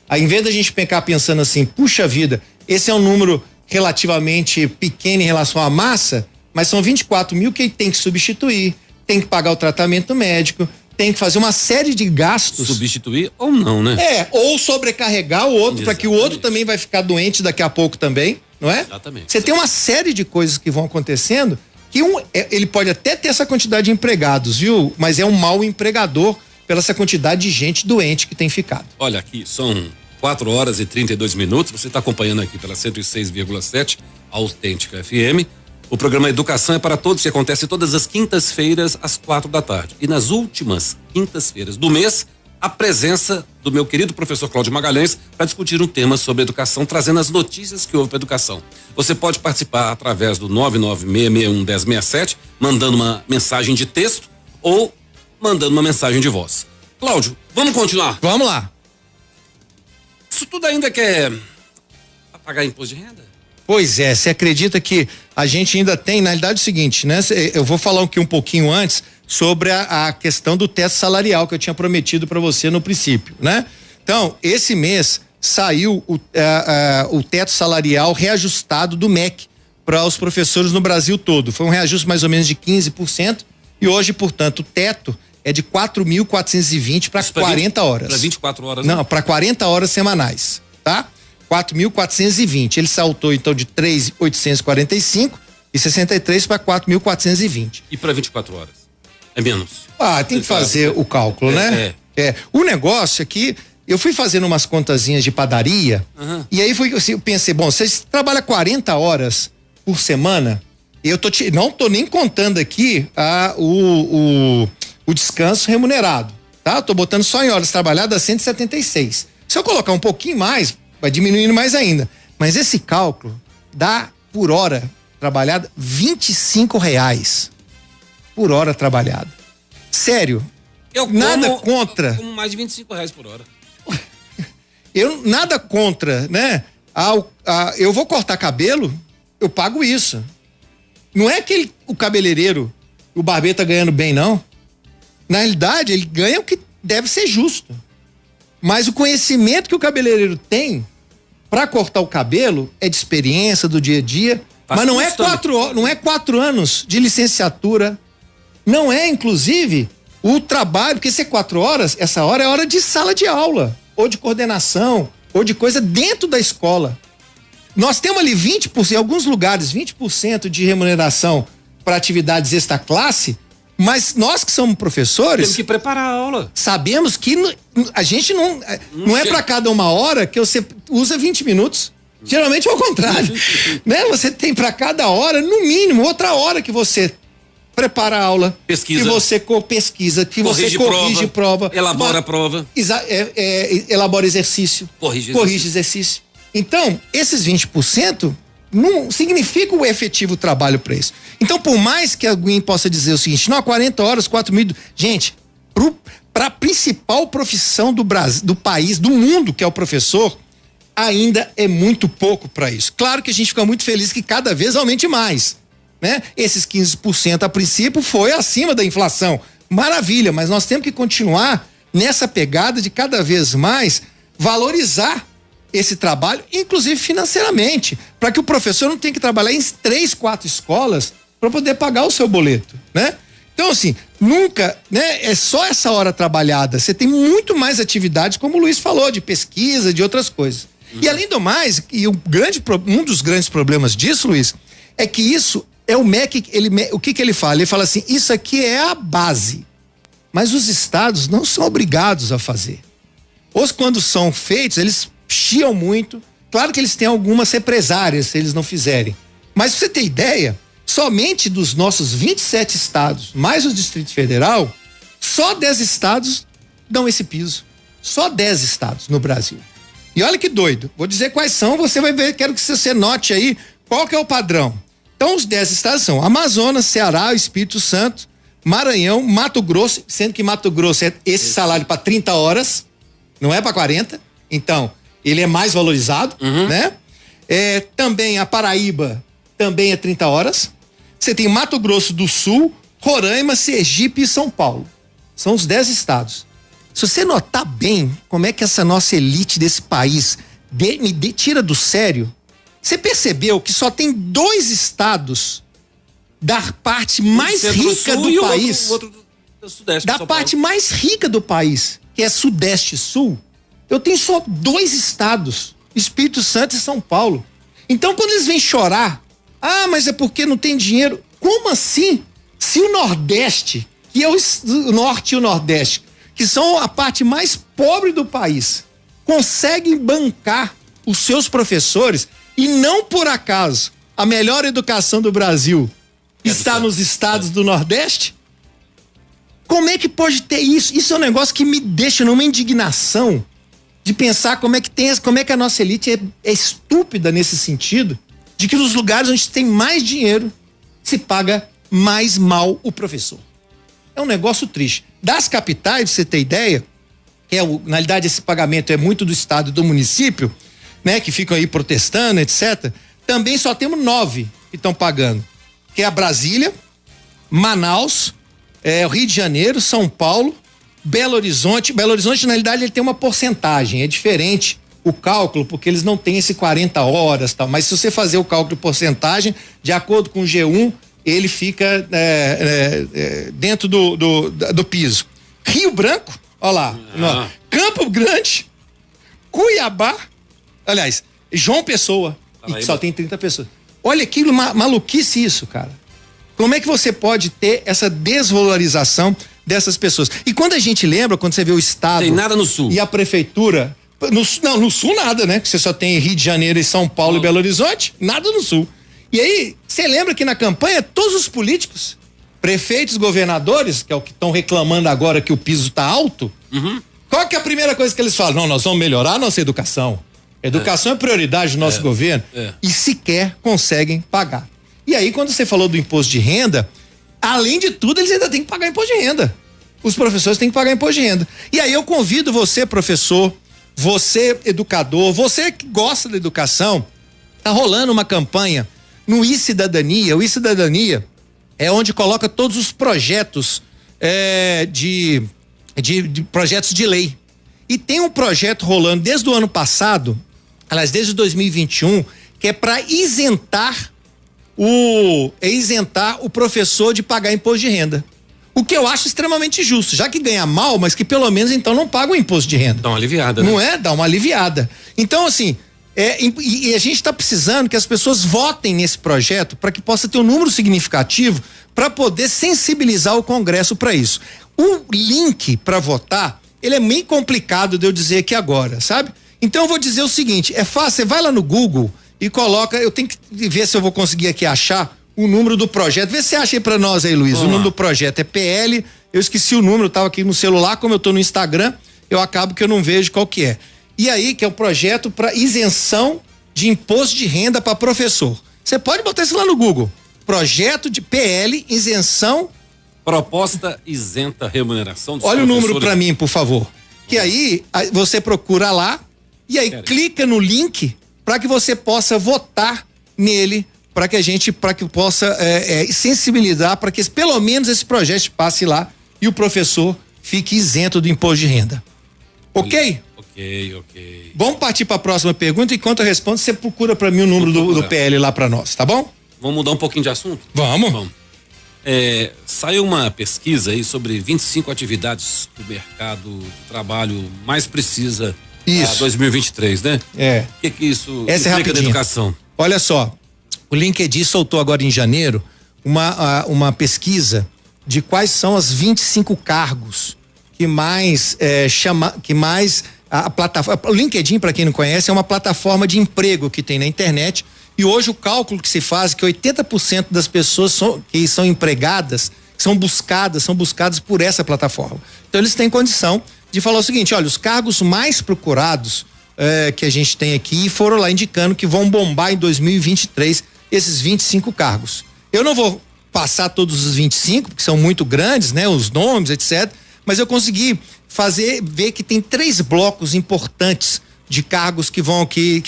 aí, em vez da gente ficar pensando assim, puxa vida, esse é um número relativamente pequeno em relação à massa, mas são 24 mil que tem que substituir, tem que pagar o tratamento médico, tem que fazer uma série de gastos. Substituir ou não, né? Ou sobrecarregar o outro, para que o outro também vai ficar doente daqui a pouco também, não é? Exatamente. Você tem uma série de coisas que vão acontecendo que ele pode até ter essa quantidade de empregados, viu? Mas é um mau empregador pela essa quantidade de gente doente que tem ficado. Olha aqui, são 4 horas e 32 minutos. Você está acompanhando aqui pela 106,7 Autêntica FM. O programa Educação é para Todos, que acontece todas as quintas-feiras às 4 da tarde. E nas últimas quintas-feiras do mês, a presença do meu querido professor Cláudio Magalhães para discutir um tema sobre educação, trazendo as notícias que houve para educação. Você pode participar através do 996611067, mandando uma mensagem de texto ou mandando uma mensagem de voz. Cláudio, vamos continuar? Vamos lá. Isso tudo ainda quer pagar imposto de renda? Pois é, você acredita que a gente ainda tem, na realidade é o seguinte, né? Eu vou falar aqui um pouquinho antes sobre a questão do teto salarial que eu tinha prometido para você no princípio, né? Então, esse mês saiu o teto salarial reajustado do MEC para os professores no Brasil todo. Foi um reajuste mais ou menos de 15% e hoje, portanto, o teto é de 4.420 para 40 horas. Para 24 horas? Não, para 40 horas semanais, tá? 4.420. Ele saltou então de 3.845 e 63 para 4.420. E para 24 horas? É menos? Tem que fazer o cálculo, né? O negócio é que eu fui fazendo umas contazinhas de padaria e aí eu pensei, bom, vocês trabalham 40 horas por semana, não tô nem contando aqui o descanso remunerado, tá? Tô botando só em horas trabalhadas 176. Se eu colocar um pouquinho mais, vai diminuindo mais ainda. Mas esse cálculo dá por hora trabalhada R$25 por hora trabalhada. Sério. Nada contra. Eu como mais de R$25 por hora. Eu nada contra, né? Eu vou cortar cabelo, eu pago isso. Não é que o cabeleireiro, o barbeiro tá ganhando bem, não. Na realidade, ele ganha o que deve ser justo. Mas o conhecimento que o cabeleireiro tem para cortar o cabelo é de experiência do dia a dia, mas não é 4 anos de licenciatura, não é inclusive o trabalho, porque se é 4 horas, essa hora é hora de sala de aula, ou de coordenação, ou de coisa dentro da escola. Nós temos ali 20%, em alguns lugares, 20% de remuneração para atividades extra classe. Mas nós que somos professores... Temos que preparar a aula. Sabemos que a gente não é para cada 1 hora que você usa 20 minutos. Geralmente é o contrário. Né? Você tem para cada hora, no mínimo, outra hora que você prepara a aula. Pesquisa. Que você pesquisa, que você corrige prova. Elabora prova. Elabora exercício. Corrige exercício. Então, esses 20%... não significa o efetivo trabalho para isso. Então, por mais que alguém possa dizer o seguinte, não, 40 horas, 4.000... Gente, para a principal profissão do Brasil, do país, do mundo, que é o professor, ainda é muito pouco para isso. Claro que a gente fica muito feliz que cada vez aumente mais, né? Esses 15% a princípio foi acima da inflação. Maravilha, mas nós temos que continuar nessa pegada de cada vez mais valorizar esse trabalho, inclusive financeiramente, para que o professor não tenha que trabalhar em 3, 4 escolas para poder pagar o seu boleto, né? Então, assim, nunca, né? É só essa hora trabalhada. Você tem muito mais atividades, como o Luiz falou, de pesquisa, de outras coisas. E além do mais, um dos grandes problemas disso, Luiz, é que isso é o MEC, o que ele fala? Ele fala assim, isso aqui é a base, mas os estados não são obrigados a fazer. Ou quando são feitos, eles chiam muito. Claro que eles têm algumas represárias se eles não fizerem. Mas pra você ter ideia, somente dos nossos 27 estados, mais o Distrito Federal, só 10 estados dão esse piso. Só 10 estados no Brasil. E olha que doido. Vou dizer quais são, você vai ver, quero que você note aí qual que é o padrão. Então, os 10 estados são Amazonas, Ceará, Espírito Santo, Maranhão, Mato Grosso, sendo que Mato Grosso é esse salário para 30 horas, não é para 40. Então, ele é mais valorizado, né? Também a Paraíba também é 30 horas. Você tem Mato Grosso do Sul, Roraima, Sergipe e São Paulo. São os 10 estados. Se você notar bem como é que essa nossa elite desse país me tira do sério, você percebeu que só tem 2 estados da parte mais rica do país. Sudeste, da parte mais rica do país, que é Sudeste e Sul, eu tenho só 2 estados, Espírito Santo e São Paulo. Então, quando eles vêm chorar, mas é porque não tem dinheiro. Como assim? Se o Nordeste, que é o Norte e o Nordeste, que são a parte mais pobre do país, conseguem bancar os seus professores, e não por acaso a melhor educação do Brasil está nos estados do Nordeste? Como é que pode ter isso? Isso é um negócio que me deixa numa indignação de pensar como é que a nossa elite é estúpida nesse sentido, de que nos lugares onde tem mais dinheiro se paga mais mal o professor. É um negócio triste. Das capitais, pra você ter ideia, na realidade esse pagamento é muito do estado e do município, né, que ficam aí protestando, etc. Também só temos 9 que estão pagando, que é a Brasília, Manaus, o Rio de Janeiro, São Paulo, Belo Horizonte. Belo Horizonte, na realidade, ele tem uma porcentagem, é diferente o cálculo, porque eles não têm esse 40 horas, tal. Mas se você fazer o cálculo de porcentagem, de acordo com o G1, ele fica dentro do piso. Rio Branco, olha lá, Campo Grande, Cuiabá, aliás, João Pessoa, e só tem 30 pessoas. Olha que maluquice isso, cara. Como é que você pode ter essa desvalorização dessas pessoas? E quando a gente lembra, quando você vê o estado... Tem nada no sul. E a prefeitura... No sul nada, né? Que você só tem Rio de Janeiro e São Paulo e Belo Horizonte, nada no sul. E aí, você lembra que na campanha, todos os políticos, prefeitos, governadores, que é o que estão reclamando agora que o piso tá alto, qual que é a primeira coisa que eles falam? Não, nós vamos melhorar a nossa educação. Educação é prioridade do nosso governo. E sequer conseguem pagar. E aí, quando você falou do imposto de renda, além de tudo, eles ainda têm que pagar imposto de renda. Os professores têm que pagar imposto de renda. E aí eu convido você, professor, você, educador, você que gosta da educação, tá rolando uma campanha no e-Cidadania. O e-Cidadania é onde coloca todos os projetos de projetos de lei. E tem um projeto rolando desde o ano passado, aliás, desde 2021, que é para isentar o professor de pagar imposto de renda. O que eu acho extremamente justo, já que ganha mal, mas que pelo menos então não paga o imposto de renda. Dá uma aliviada, né? Não é? Dá uma aliviada. Então, assim, e a gente está precisando que as pessoas votem nesse projeto para que possa ter um número significativo para poder sensibilizar o Congresso para isso. O link para votar, ele é meio complicado de eu dizer aqui agora, sabe? Então eu vou dizer o seguinte, é fácil, você vai lá no Google e coloca, eu tenho que ver se eu vou conseguir aqui achar o número do projeto. Vê se você acha aí pra nós aí, Luiz. O número do projeto é PL, eu esqueci o número, tava aqui no celular, como eu tô no Instagram, eu acabo que eu não vejo qual que é. E aí, que é o projeto para isenção de imposto de renda para professor. Você pode botar isso lá no Google. Projeto de PL, isenção. Proposta isenta remuneração dos Olha o número para mim, por favor. Que aí, você procura lá e aí clica no link para que você possa votar nele, para que possa sensibilizar, para que pelo menos esse projeto passe lá e o professor fique isento do imposto de renda. Ok? Ok. Vamos partir para a próxima pergunta. Enquanto eu respondo, você procura para mim o número do PL lá para nós, tá bom? Vamos mudar um pouquinho de assunto? Vamos. Saiu uma pesquisa aí sobre 25 atividades que o mercado do trabalho mais precisa para 2023, né? O que isso implica na educação? Olha só, o LinkedIn soltou agora em janeiro uma pesquisa de quais são os 25 cargos que mais a plataforma. O LinkedIn, para quem não conhece, é uma plataforma de emprego que tem na internet. E hoje o cálculo que se faz é que 80% das pessoas que são empregadas são buscadas por essa plataforma. Então eles têm condição de falar o seguinte: olha, os cargos mais procurados que a gente tem aqui foram lá indicando que vão bombar em 2023 esses 25 cargos. Eu não vou passar todos os 25, porque são muito grandes, né? Os nomes, etc. Mas eu consegui ver que tem 3 blocos importantes de cargos que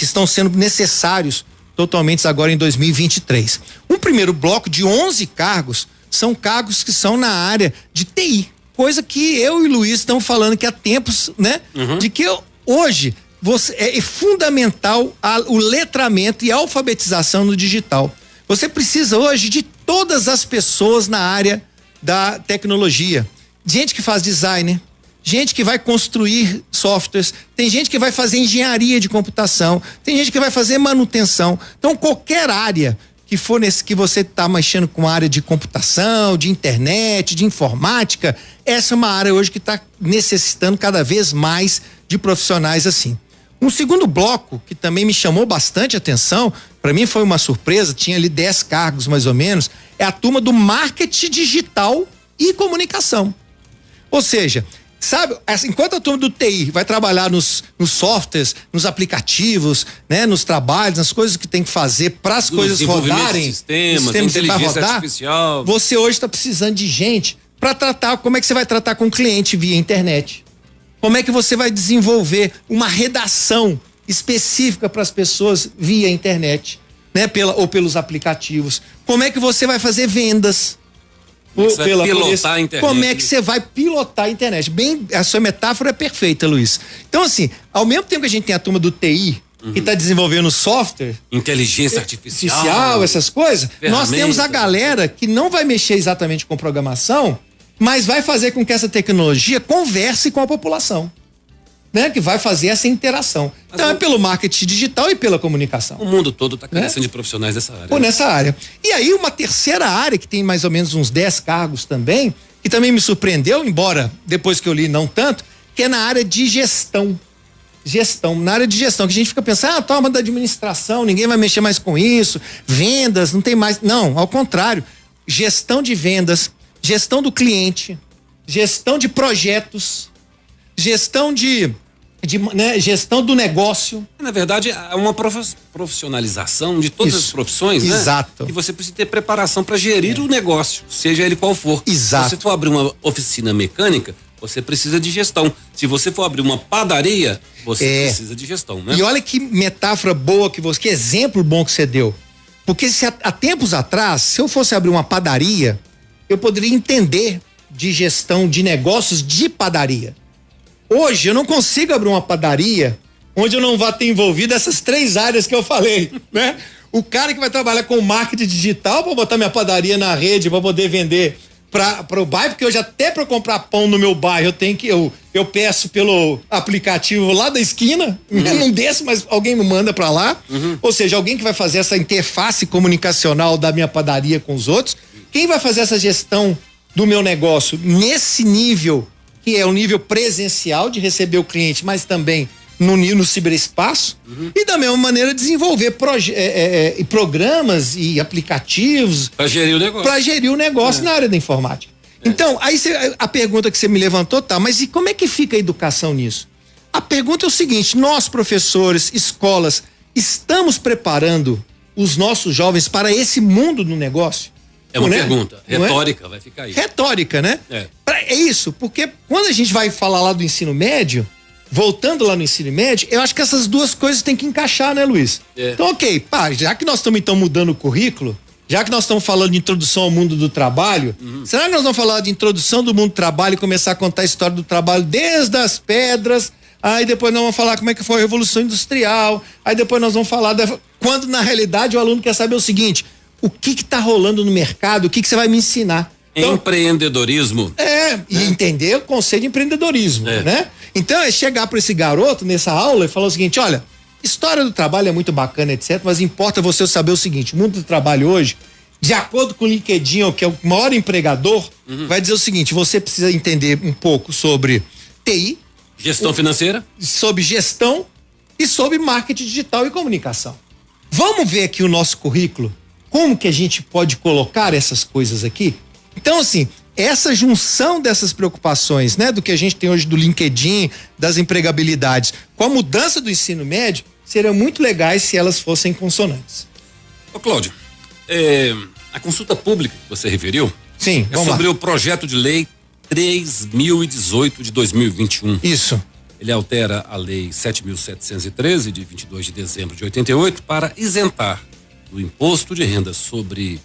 estão sendo necessários totalmente agora em 2023. Um primeiro bloco de 11 cargos são cargos que são na área de TI, coisa que eu e o Luiz estamos falando que há tempos, né? De que hoje é fundamental o letramento e a alfabetização no digital. Você precisa hoje de todas as pessoas na área da tecnologia. gente que faz design, gente que vai construir softwares, tem gente que vai fazer engenharia de computação, tem gente que vai fazer manutenção. Então, qualquer área que for nesse que você está mexendo com a área de computação, de internet, de informática, essa é uma área hoje que está necessitando cada vez mais de profissionais assim. Um segundo bloco que também me chamou bastante atenção, para mim foi uma surpresa, tinha ali 10 cargos mais ou menos, é a turma do marketing digital e comunicação. Ou seja, sabe, enquanto a turma do TI vai trabalhar nos softwares, nos aplicativos, né, nos trabalhos, nas coisas que tem que fazer para as coisas rodarem, sistemas inteligência artificial. Você hoje está precisando de gente para tratar, como é que você vai tratar com o cliente via internet? Como é que você vai desenvolver uma redação específica para as pessoas via internet, né, ou pelos aplicativos? Como é que você vai fazer vendas? Pilotar a internet. Como é que você vai pilotar a internet? Bem, a sua metáfora é perfeita, Luiz. Então, assim, ao mesmo tempo que a gente tem a turma do TI, que está desenvolvendo software, inteligência artificial, essas coisas, nós temos a galera que não vai mexer exatamente com programação, mas vai fazer com que essa tecnologia converse com a população, né? Que vai fazer essa interação. Então é pelo marketing digital e pela comunicação. O mundo todo está crescendo de profissionais dessa área. Nessa área. E aí uma terceira área, que tem mais ou menos uns 10 cargos também, que também me surpreendeu, embora depois que eu li não tanto, que é na área de gestão. Na área de gestão, que a gente fica pensando, toma da administração, ninguém vai mexer mais com isso, vendas, não tem mais. Não, ao contrário, gestão de vendas, gestão do cliente, gestão de projetos, gestão gestão do negócio. Na verdade, é uma profissionalização de todas as profissões, né? Exato. E você precisa ter preparação para gerir o negócio, seja ele qual for. Exato. Se você for abrir uma oficina mecânica, você precisa de gestão. Se você for abrir uma padaria, você precisa de gestão, né? E olha que metáfora boa que exemplo bom que você deu. Porque se há tempos atrás, se eu fosse abrir uma padaria, eu poderia entender de gestão de negócios de padaria. Hoje eu não consigo abrir uma padaria onde eu não vá ter envolvido essas 3 áreas que eu falei, né? O cara que vai trabalhar com marketing digital para botar minha padaria na rede, para poder vender para o bairro, porque hoje até para comprar pão no meu bairro eu peço pelo aplicativo lá da esquina, não desço, mas alguém me manda para lá. Ou seja, alguém que vai fazer essa interface comunicacional da minha padaria com os outros. Quem vai fazer essa gestão do meu negócio nesse nível, que é o nível presencial de receber o cliente, mas também no ciberespaço, e da mesma maneira desenvolver programas e aplicativos para gerir o negócio na área da informática. Então, aí a pergunta que você me levantou, mas e como é que fica a educação nisso? A pergunta é o seguinte: nós, professores, escolas, estamos preparando os nossos jovens para esse mundo do negócio? É uma pergunta retórica, vai ficar aí. Retórica, né? É isso, porque quando a gente vai falar lá do ensino médio, voltando lá no ensino médio, eu acho que essas duas coisas têm que encaixar, né, Luiz? Então, já que nós estamos então mudando o currículo, já que nós estamos falando de introdução ao mundo do trabalho, será que nós vamos falar de introdução do mundo do trabalho e começar a contar a história do trabalho desde as pedras, aí depois nós vamos falar como é que foi a Revolução Industrial, aí depois nós vamos falar quando na realidade o aluno quer saber o seguinte: o que está rolando no mercado, o que você vai me ensinar? Então, empreendedorismo. E entender o conceito de empreendedorismo, né? Então é chegar para esse garoto nessa aula e falar o seguinte: olha, história do trabalho é muito bacana, etc, mas importa você saber o seguinte: o mundo do trabalho hoje, de acordo com o LinkedIn, que é o maior empregador, vai dizer o seguinte: você precisa entender um pouco sobre TI, gestão financeira, sobre gestão e sobre marketing digital e comunicação. Vamos ver aqui o nosso currículo, como que a gente pode colocar essas coisas aqui? Então, assim, essa junção dessas preocupações, né, do que a gente tem hoje do LinkedIn, das empregabilidades, com a mudança do ensino médio, seriam muito legais se elas fossem consonantes. Ô, Cláudio, a consulta pública que você referiu, sim, é sobre o projeto de lei 3.018 de 2021. Isso. Ele altera a lei 7.713 de 22 de dezembro de 88 para isentar do imposto de renda sobre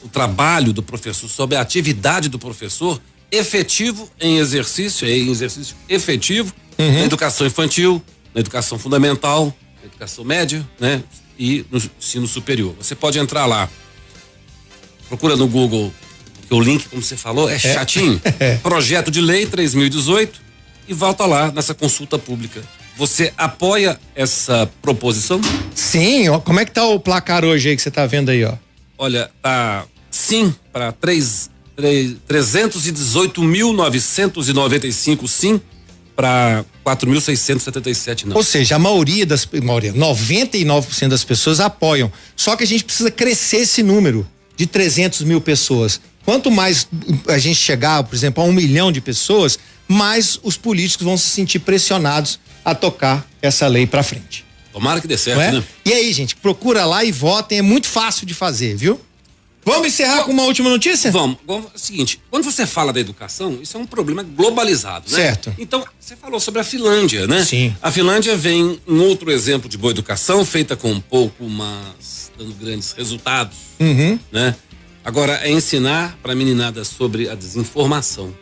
o trabalho do professor, sobre a atividade do professor efetivo em exercício efetivo na educação infantil, na educação fundamental, na educação média, né? E no ensino superior. Você pode entrar lá, procura no Google Porque o link, como você falou, é chatinho. Projeto de lei 3018 e volta lá nessa consulta pública. Você apoia essa proposição? Sim, ó, como é que tá o placar hoje aí que você tá vendo aí, ó? Olha, tá sim para 318.995 sim, para 4.677 não. Ou seja, a maioria, 99% das pessoas apoiam. Só que a gente precisa crescer esse número de 300 mil pessoas. Quanto mais a gente chegar, por exemplo, a 1 milhão de pessoas, mais os políticos vão se sentir pressionados a tocar essa lei pra frente. Tomara que dê certo, né? E aí, gente, procura lá e votem, é muito fácil de fazer, viu? Vamos encerrar com uma última notícia? Vamos. É o seguinte, quando você fala da educação, isso é um problema globalizado, né? Certo. Então, você falou sobre a Finlândia, né? Sim. A Finlândia vem um outro exemplo de boa educação, feita com pouco, mas dando grandes resultados, né? Agora, é ensinar pra meninada sobre a desinformação.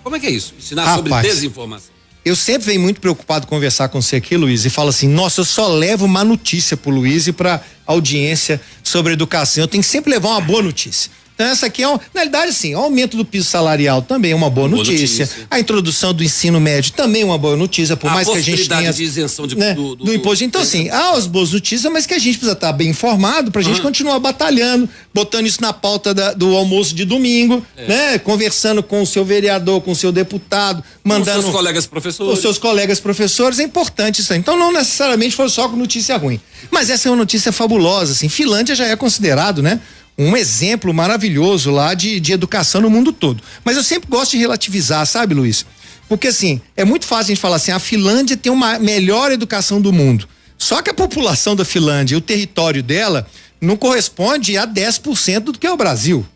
Como é que é isso? Ensinar sobre desinformação. Eu sempre venho muito preocupado conversar com você aqui, Luiz, e falo assim, nossa, eu só levo uma notícia pro Luiz e pra audiência sobre educação. Eu tenho que sempre levar uma boa notícia. Então essa aqui na realidade, sim, o aumento do piso salarial também é uma boa notícia. A introdução do ensino médio também é uma boa notícia, por mais que a gente tenha de isenção de, né, do imposto. Então, assim, há as boas notícias, mas que a gente precisa estar bem informado pra gente continuar batalhando, botando isso na pauta do almoço de domingo, né? Conversando com o seu vereador, com o seu deputado, mandando. Com seus colegas professores. Os seus colegas professores, é importante isso aí. Então, não necessariamente foi só com notícia ruim. Mas essa é uma notícia fabulosa, assim. Finlândia já é considerado, né? Um exemplo maravilhoso lá de educação no mundo todo. Mas eu sempre gosto de relativizar, sabe, Luiz? Porque assim, é muito fácil a gente falar assim, a Finlândia tem uma melhor educação do mundo. Só que a população da Finlândia e o território dela não corresponde a 10% do que é o Brasil.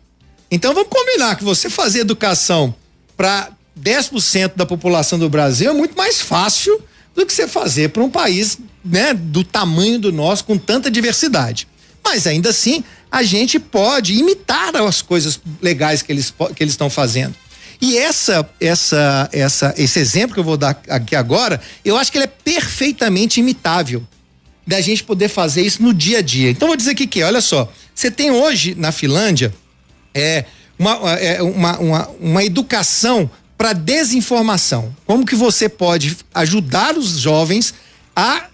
Então vamos combinar que você fazer educação para 10% da população do Brasil é muito mais fácil do que você fazer para um país, né, do tamanho do nosso, com tanta diversidade. Mas ainda assim, a gente pode imitar as coisas legais que eles estão fazendo. E esse exemplo que eu vou dar aqui agora, eu acho que ele é perfeitamente imitável, da gente poder fazer isso no dia a dia. Então vou dizer o que é, olha só, você tem hoje na Finlândia uma educação para desinformação. Como que você pode ajudar os jovens a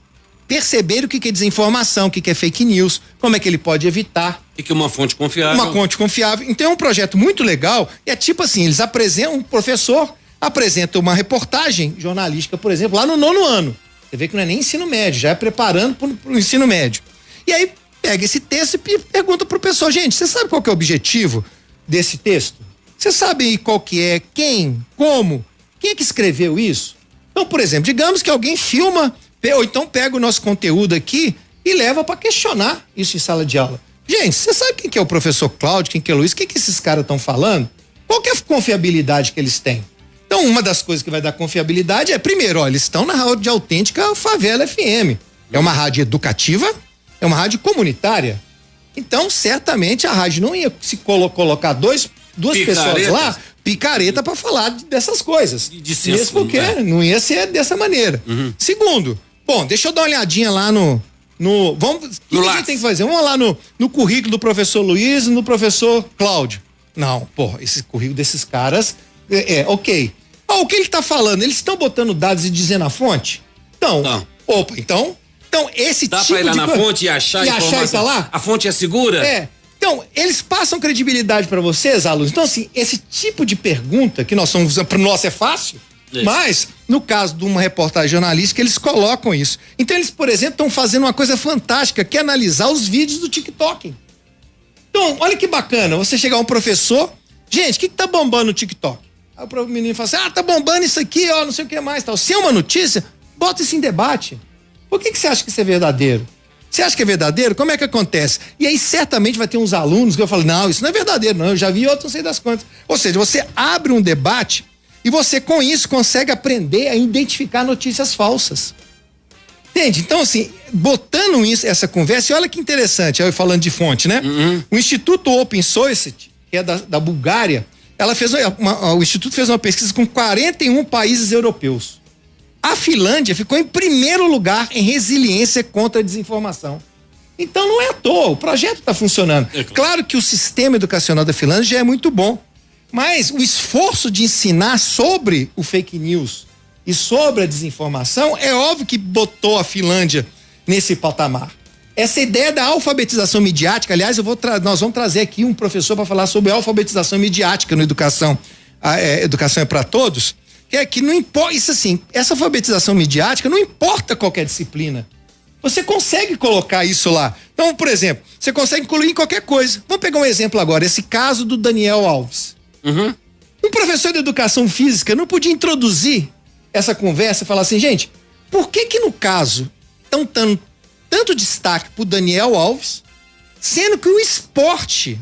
perceber o que é desinformação, o que é fake news, como é que ele pode evitar. O que é uma fonte confiável? Uma fonte confiável. Então é um projeto muito legal, e é tipo assim, eles apresentam, um professor apresenta uma reportagem jornalística, por exemplo, lá no 9º ano. Você vê que não é nem ensino médio, já é preparando pro ensino médio. E aí pega esse texto e pergunta pro pessoal, gente, você sabe qual que é o objetivo desse texto? Você sabe qual que é, quem, como, quem é que escreveu isso? Então, por exemplo, digamos que alguém filma, ou então pega o nosso conteúdo aqui e leva para questionar isso em sala de aula. Gente, você sabe quem que é o professor Cláudio, quem que é o Luiz, o que esses caras estão falando? Qual que é a confiabilidade que eles têm? Então, uma das coisas que vai dar confiabilidade é, primeiro, ó, eles estão na rádio autêntica Favela FM. É uma rádio educativa, é uma rádio comunitária. Então, certamente a rádio não ia se colocar duas pessoas lá, picareta para falar dessas coisas. Mesmo porque não ia ser dessa maneira. Segundo, bom, deixa eu dar uma olhadinha lá no vamos, o que a gente tem que fazer? Vamos lá no currículo do professor Luiz e no professor Cláudio. Não, esse currículo desses caras ok. O que ele tá falando? Eles estão botando dados e dizendo a fonte? Então, então esse dá tipo pra ir lá na fonte e achar e tá lá? A fonte é segura? Então, eles passam credibilidade para vocês, alunos. Então, assim, esse tipo de pergunta que nós estamos usando, para nós é fácil, mas no caso de uma reportagem jornalística, eles colocam isso. Então, eles, por exemplo, estão fazendo uma coisa fantástica, que é analisar os vídeos do TikTok. Então, olha que bacana, você chegar um professor, gente, o que tá bombando no TikTok? Aí o menino fala assim, tá bombando isso aqui, ó, não sei o que mais, tal. Se é uma notícia, bota isso em debate. Por que você acha que isso é verdadeiro? Você acha que é verdadeiro? Como é que acontece? E aí certamente vai ter uns alunos que eu falo, não, isso não é verdadeiro, não, eu já vi outros, não sei das quantas. Ou seja, você abre um debate e você com isso consegue aprender a identificar notícias falsas. Entende? Então assim, botando isso, essa conversa, e olha que interessante, eu falando de fonte, né? O Instituto Open Source, que é da Bulgária, o Instituto fez uma pesquisa com 41 países europeus. A Finlândia ficou em primeiro lugar em resiliência contra a desinformação. Então não é à toa, o projeto está funcionando. Claro que o sistema educacional da Finlândia já é muito bom, Mas o esforço de ensinar sobre o fake news e sobre a desinformação é óbvio que botou a Finlândia nesse patamar. Essa ideia da alfabetização midiática, aliás, nós vamos trazer aqui um professor para falar sobre alfabetização midiática no Educação. Educação é para Todos, que é que não importa, isso assim, essa alfabetização midiática não importa qualquer disciplina. Você consegue colocar isso lá. Então, por exemplo, você consegue incluir em qualquer coisa. Vamos pegar um exemplo agora, esse caso do Daniel Alves. Uhum. Um professor de educação física não podia introduzir essa conversa e falar assim, gente, por que no caso estão tanto destaque pro Daniel Alves, sendo que o esporte,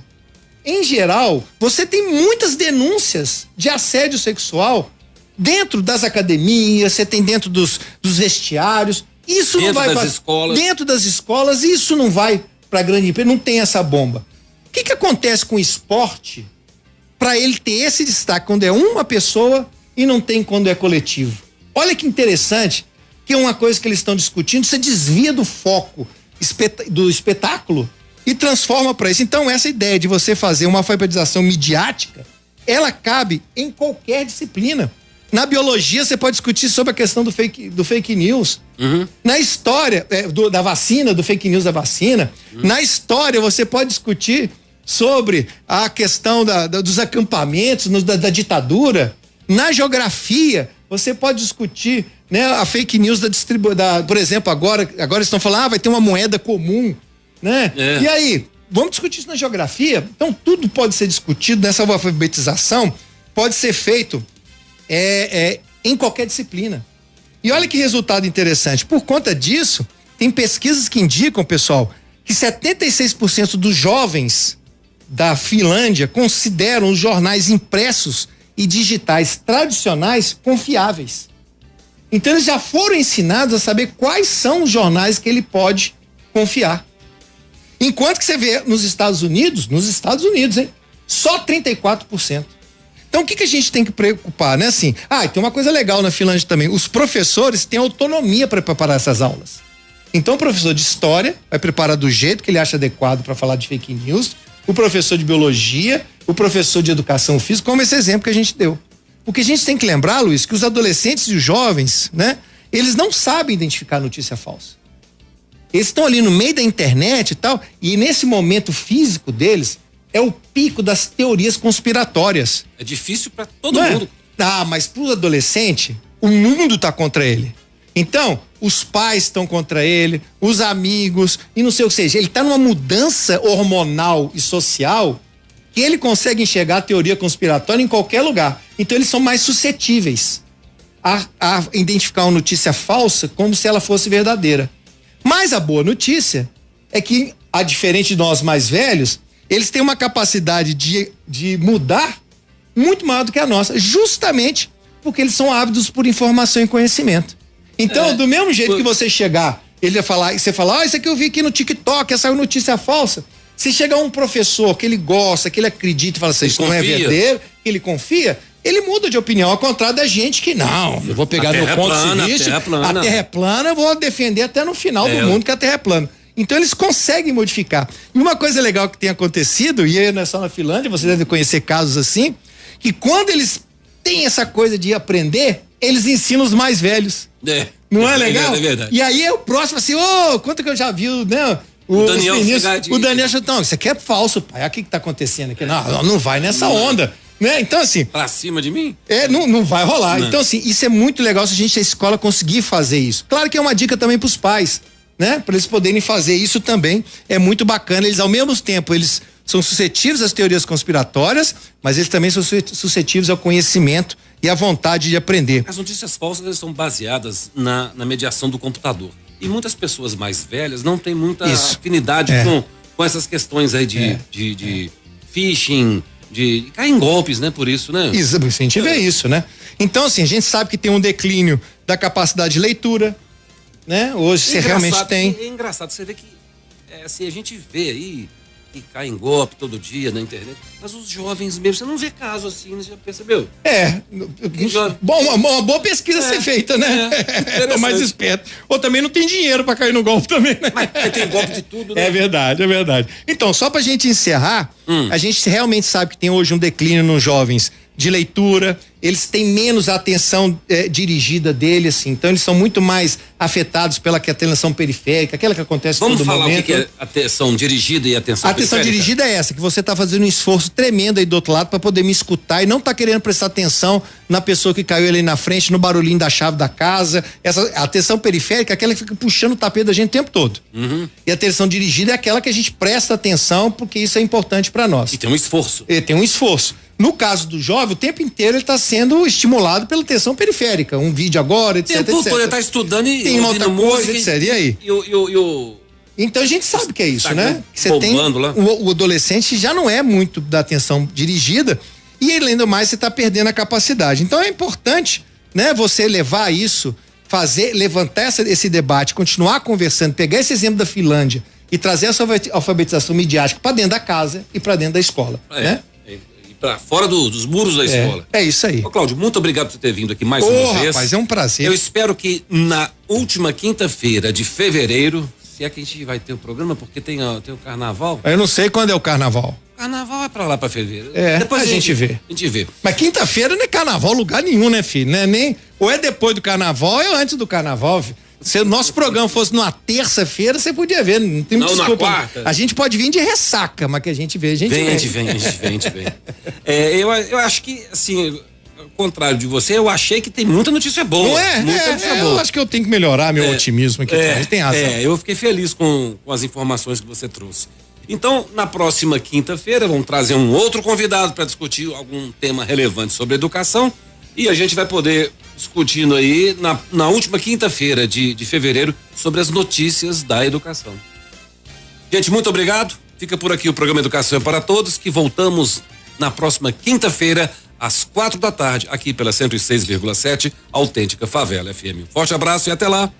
em geral, você tem muitas denúncias de assédio sexual dentro das academias, você tem dentro dos vestiários, isso dentro não vai das escolas. Dentro das escolas, isso não vai para grande empresa, não tem essa bomba. O que acontece com o esporte para ele ter esse destaque quando é uma pessoa e não tem quando é coletivo? Olha que interessante, que é uma coisa que eles estão discutindo, você desvia do foco do espetáculo e transforma para isso. Então, essa ideia de você fazer uma alfabetização midiática, ela cabe em qualquer disciplina. Na biologia, você pode discutir sobre a questão do fake news. Uhum. Na história da vacina, do fake news da vacina. Uhum. Na história, você pode discutir sobre a questão dos acampamentos, da ditadura. Na geografia, você pode discutir, né, a fake news por exemplo, agora estão falando, vai ter uma moeda comum, né? E aí, vamos discutir isso na geografia? Então, tudo pode ser discutido nessa alfabetização, pode ser feito em qualquer disciplina. E olha que resultado interessante. Por conta disso, tem pesquisas que indicam, pessoal, que 76% dos jovens da Finlândia consideram os jornais impressos e digitais tradicionais confiáveis. Então eles já foram ensinados a saber quais são os jornais que ele pode confiar. Enquanto que você vê nos Estados Unidos, hein? Só 34%. Então o que a gente tem que preocupar, né? Assim, tem uma coisa legal na Finlândia também, os professores têm autonomia para preparar essas aulas. Então o professor de história vai preparar do jeito que ele acha adequado para falar de fake news, o professor de biologia, o professor de educação física, como esse exemplo que a gente deu. O que a gente tem que lembrar, Luiz, que os adolescentes e os jovens, né? Eles não sabem identificar notícia falsa. Eles estão ali no meio da internet e tal, e nesse momento físico deles, é o pico das teorias conspiratórias. É difícil para todo mundo. Mas pro adolescente, o mundo tá contra ele. Então, os pais estão contra ele, os amigos, e não sei o que seja. Ele tá numa mudança hormonal e social que ele consegue enxergar a teoria conspiratória em qualquer lugar. Então, eles são mais suscetíveis a identificar uma notícia falsa como se ela fosse verdadeira. Mas a boa notícia é que, a diferente de nós mais velhos, eles têm uma capacidade de mudar muito maior do que a nossa, justamente porque eles são ávidos por informação e conhecimento. Então, do mesmo jeito que você chegar, ele vai falar, e você fala, isso aqui eu vi aqui no TikTok, essa notícia falsa. Se chegar um professor que ele gosta, que ele acredita e fala assim, isso não é verdadeiro, que ele confia, ele muda de opinião, ao contrário da gente que não, eu vou pegar meu ponto de vista, a terra é plana, eu vou defender até no final do mundo que a terra é plana. Então eles conseguem modificar. E uma coisa legal que tem acontecido, e aí não é só na Finlândia, você deve conhecer casos assim, que quando eles têm essa coisa de aprender, eles ensinam os mais velhos. Não é legal? É verdade. E aí é o próximo assim, quanto que eu já vi, né? O Daniel não, isso aqui é falso, pai. Olha o que tá acontecendo aqui. Não vai nessa onda. Né? Então, assim. Pra cima de mim? Não vai rolar. Não. Então, assim, isso é muito legal se a escola conseguir fazer isso. Claro que é uma dica também pros pais, né? Pra eles poderem fazer isso também. É muito bacana. Eles, ao mesmo tempo, eles são suscetíveis às teorias conspiratórias, mas eles também são suscetíveis ao conhecimento e à vontade de aprender. As notícias falsas são baseadas na mediação do computador. E muitas pessoas mais velhas não têm muita afinidade com essas questões aí de phishing, de cair em golpes, né? Por isso, né? Isso, a gente vê isso, né? Então, assim, a gente sabe que tem um declínio da capacidade de leitura, né? Hoje você realmente tem. É engraçado, você vê que assim, a gente vê aí que caem em golpe todo dia na internet. Mas os jovens mesmo, você não vê caso assim, você já percebeu? Bom, uma boa pesquisa ser feita, né? É mais esperto. Ou também não tem dinheiro pra cair no golpe também, né? Mas tem golpe de tudo, né? É verdade. Então, só pra gente encerrar, a gente realmente sabe que tem hoje um declínio nos jovens de leitura, eles têm menos atenção dirigida deles, assim, então eles são muito mais afetados pela atenção periférica, aquela que acontece todo momento. Vamos falar o que é atenção dirigida e atenção periférica? A atenção dirigida é essa, que você tá fazendo um esforço tremendo aí do outro lado para poder me escutar e não tá querendo prestar atenção na pessoa que caiu ali na frente, no barulhinho da chave da casa. Essa atenção periférica é aquela que fica puxando o tapete da gente o tempo todo. E a atenção dirigida é aquela que a gente presta atenção porque isso é importante para nós. E tem um esforço. No caso do jovem, o tempo inteiro ele está sendo estimulado pela atenção periférica. Um vídeo agora, etc. Ele está estudando e tem uma outra coisa, etc. E aí? E Então a gente sabe que é isso, né? Que você tem lá. O adolescente já não é muito da atenção dirigida e além do mais você está perdendo a capacidade. Então é importante, né? Você levar isso, levantar esse debate, continuar conversando, pegar esse exemplo da Finlândia e trazer essa alfabetização midiática para dentro da casa e para dentro da escola, né? Para fora dos muros da escola. É isso aí. Ô, Cláudio, muito obrigado por ter vindo aqui mais uma vez. Rapaz, é um prazer. Eu espero que na última quinta-feira de fevereiro, se é que a gente vai ter o programa, porque tem o carnaval. Eu não sei quando é o carnaval. Carnaval é pra lá, pra fevereiro. Depois a gente vê. A gente vê. Mas quinta-feira não é carnaval lugar nenhum, né, filho? Né? Nem, ou é depois do carnaval ou é antes do carnaval, filho. Se o nosso programa fosse numa terça-feira, você podia ver, não tem desculpa. Na quarta. A gente pode vir de ressaca, mas que a gente vê, a gente vem. Eu acho que, assim, ao contrário de você, eu achei que tem muita notícia boa. Não é? Muita notícia boa. Eu acho que eu tenho que melhorar meu otimismo aqui. Tem razão. Eu fiquei feliz com as informações que você trouxe. Então, na próxima quinta-feira, vamos trazer um outro convidado para discutir algum tema relevante sobre educação e a gente vai poder discutindo aí na última quinta-feira de fevereiro sobre as notícias da educação. Gente, muito obrigado. Fica por aqui o programa Educação é para Todos, que voltamos na próxima quinta-feira às 16h, aqui pela 106,7 Autêntica Favela FM. Forte abraço e até lá.